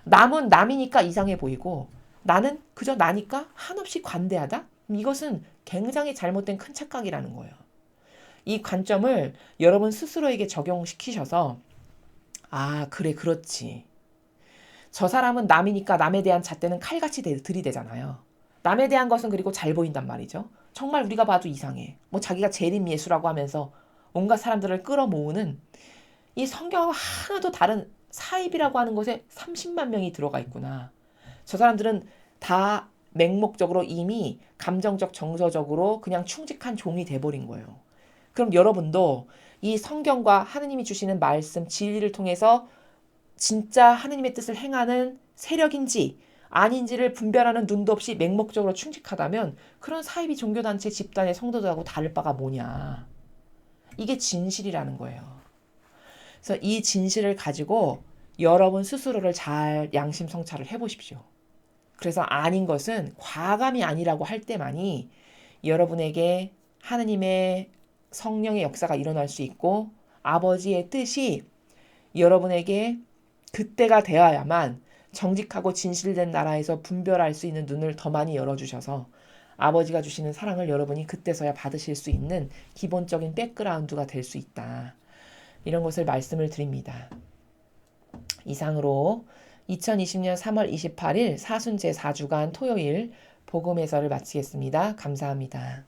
남은 남이니까 이상해 보이고 나는 그저 나니까 한없이 관대하다? 이것은 굉장히 잘못된 큰 착각이라는 거예요. 이 관점을 여러분 스스로에게 적용시키셔서 아 그래 그렇지. 저 사람은 남이니까 남에 대한 잣대는 칼같이 들이대잖아요. 남에 대한 것은 그리고 잘 보인단 말이죠. 정말 우리가 봐도 이상해. 뭐 자기가 재림 예수라고 하면서 온갖 사람들을 끌어모으는 이 성경하고 하나도 다른 사입이라고 하는 것에 30만 명이 들어가 있구나. 저 사람들은 다 맹목적으로 이미 감정적 정서적으로 그냥 충직한 종이 돼버린 거예요. 그럼 여러분도 이 성경과 하느님이 주시는 말씀 진리를 통해서 진짜 하느님의 뜻을 행하는 세력인지 아닌지를 분별하는 눈도 없이 맹목적으로 충직하다면 그런 사이비 종교단체 집단의 성도들하고 다를 바가 뭐냐. 이게 진실이라는 거예요. 그래서 이 진실을 가지고 여러분 스스로를 잘 양심 성찰을 해보십시오. 그래서 아닌 것은 과감히 아니라고 할 때만이 여러분에게 하느님의 성령의 역사가 일어날 수 있고 아버지의 뜻이 여러분에게 그때가 되어야만 정직하고 진실된 나라에서 분별할 수 있는 눈을 더 많이 열어주셔서 아버지가 주시는 사랑을 여러분이 그때서야 받으실 수 있는 기본적인 백그라운드가 될 수 있다. 이런 것을 말씀을 드립니다. 이상으로 2020년 3월 28일 사순 제4주간 토요일 복음 해설을 마치겠습니다. 감사합니다.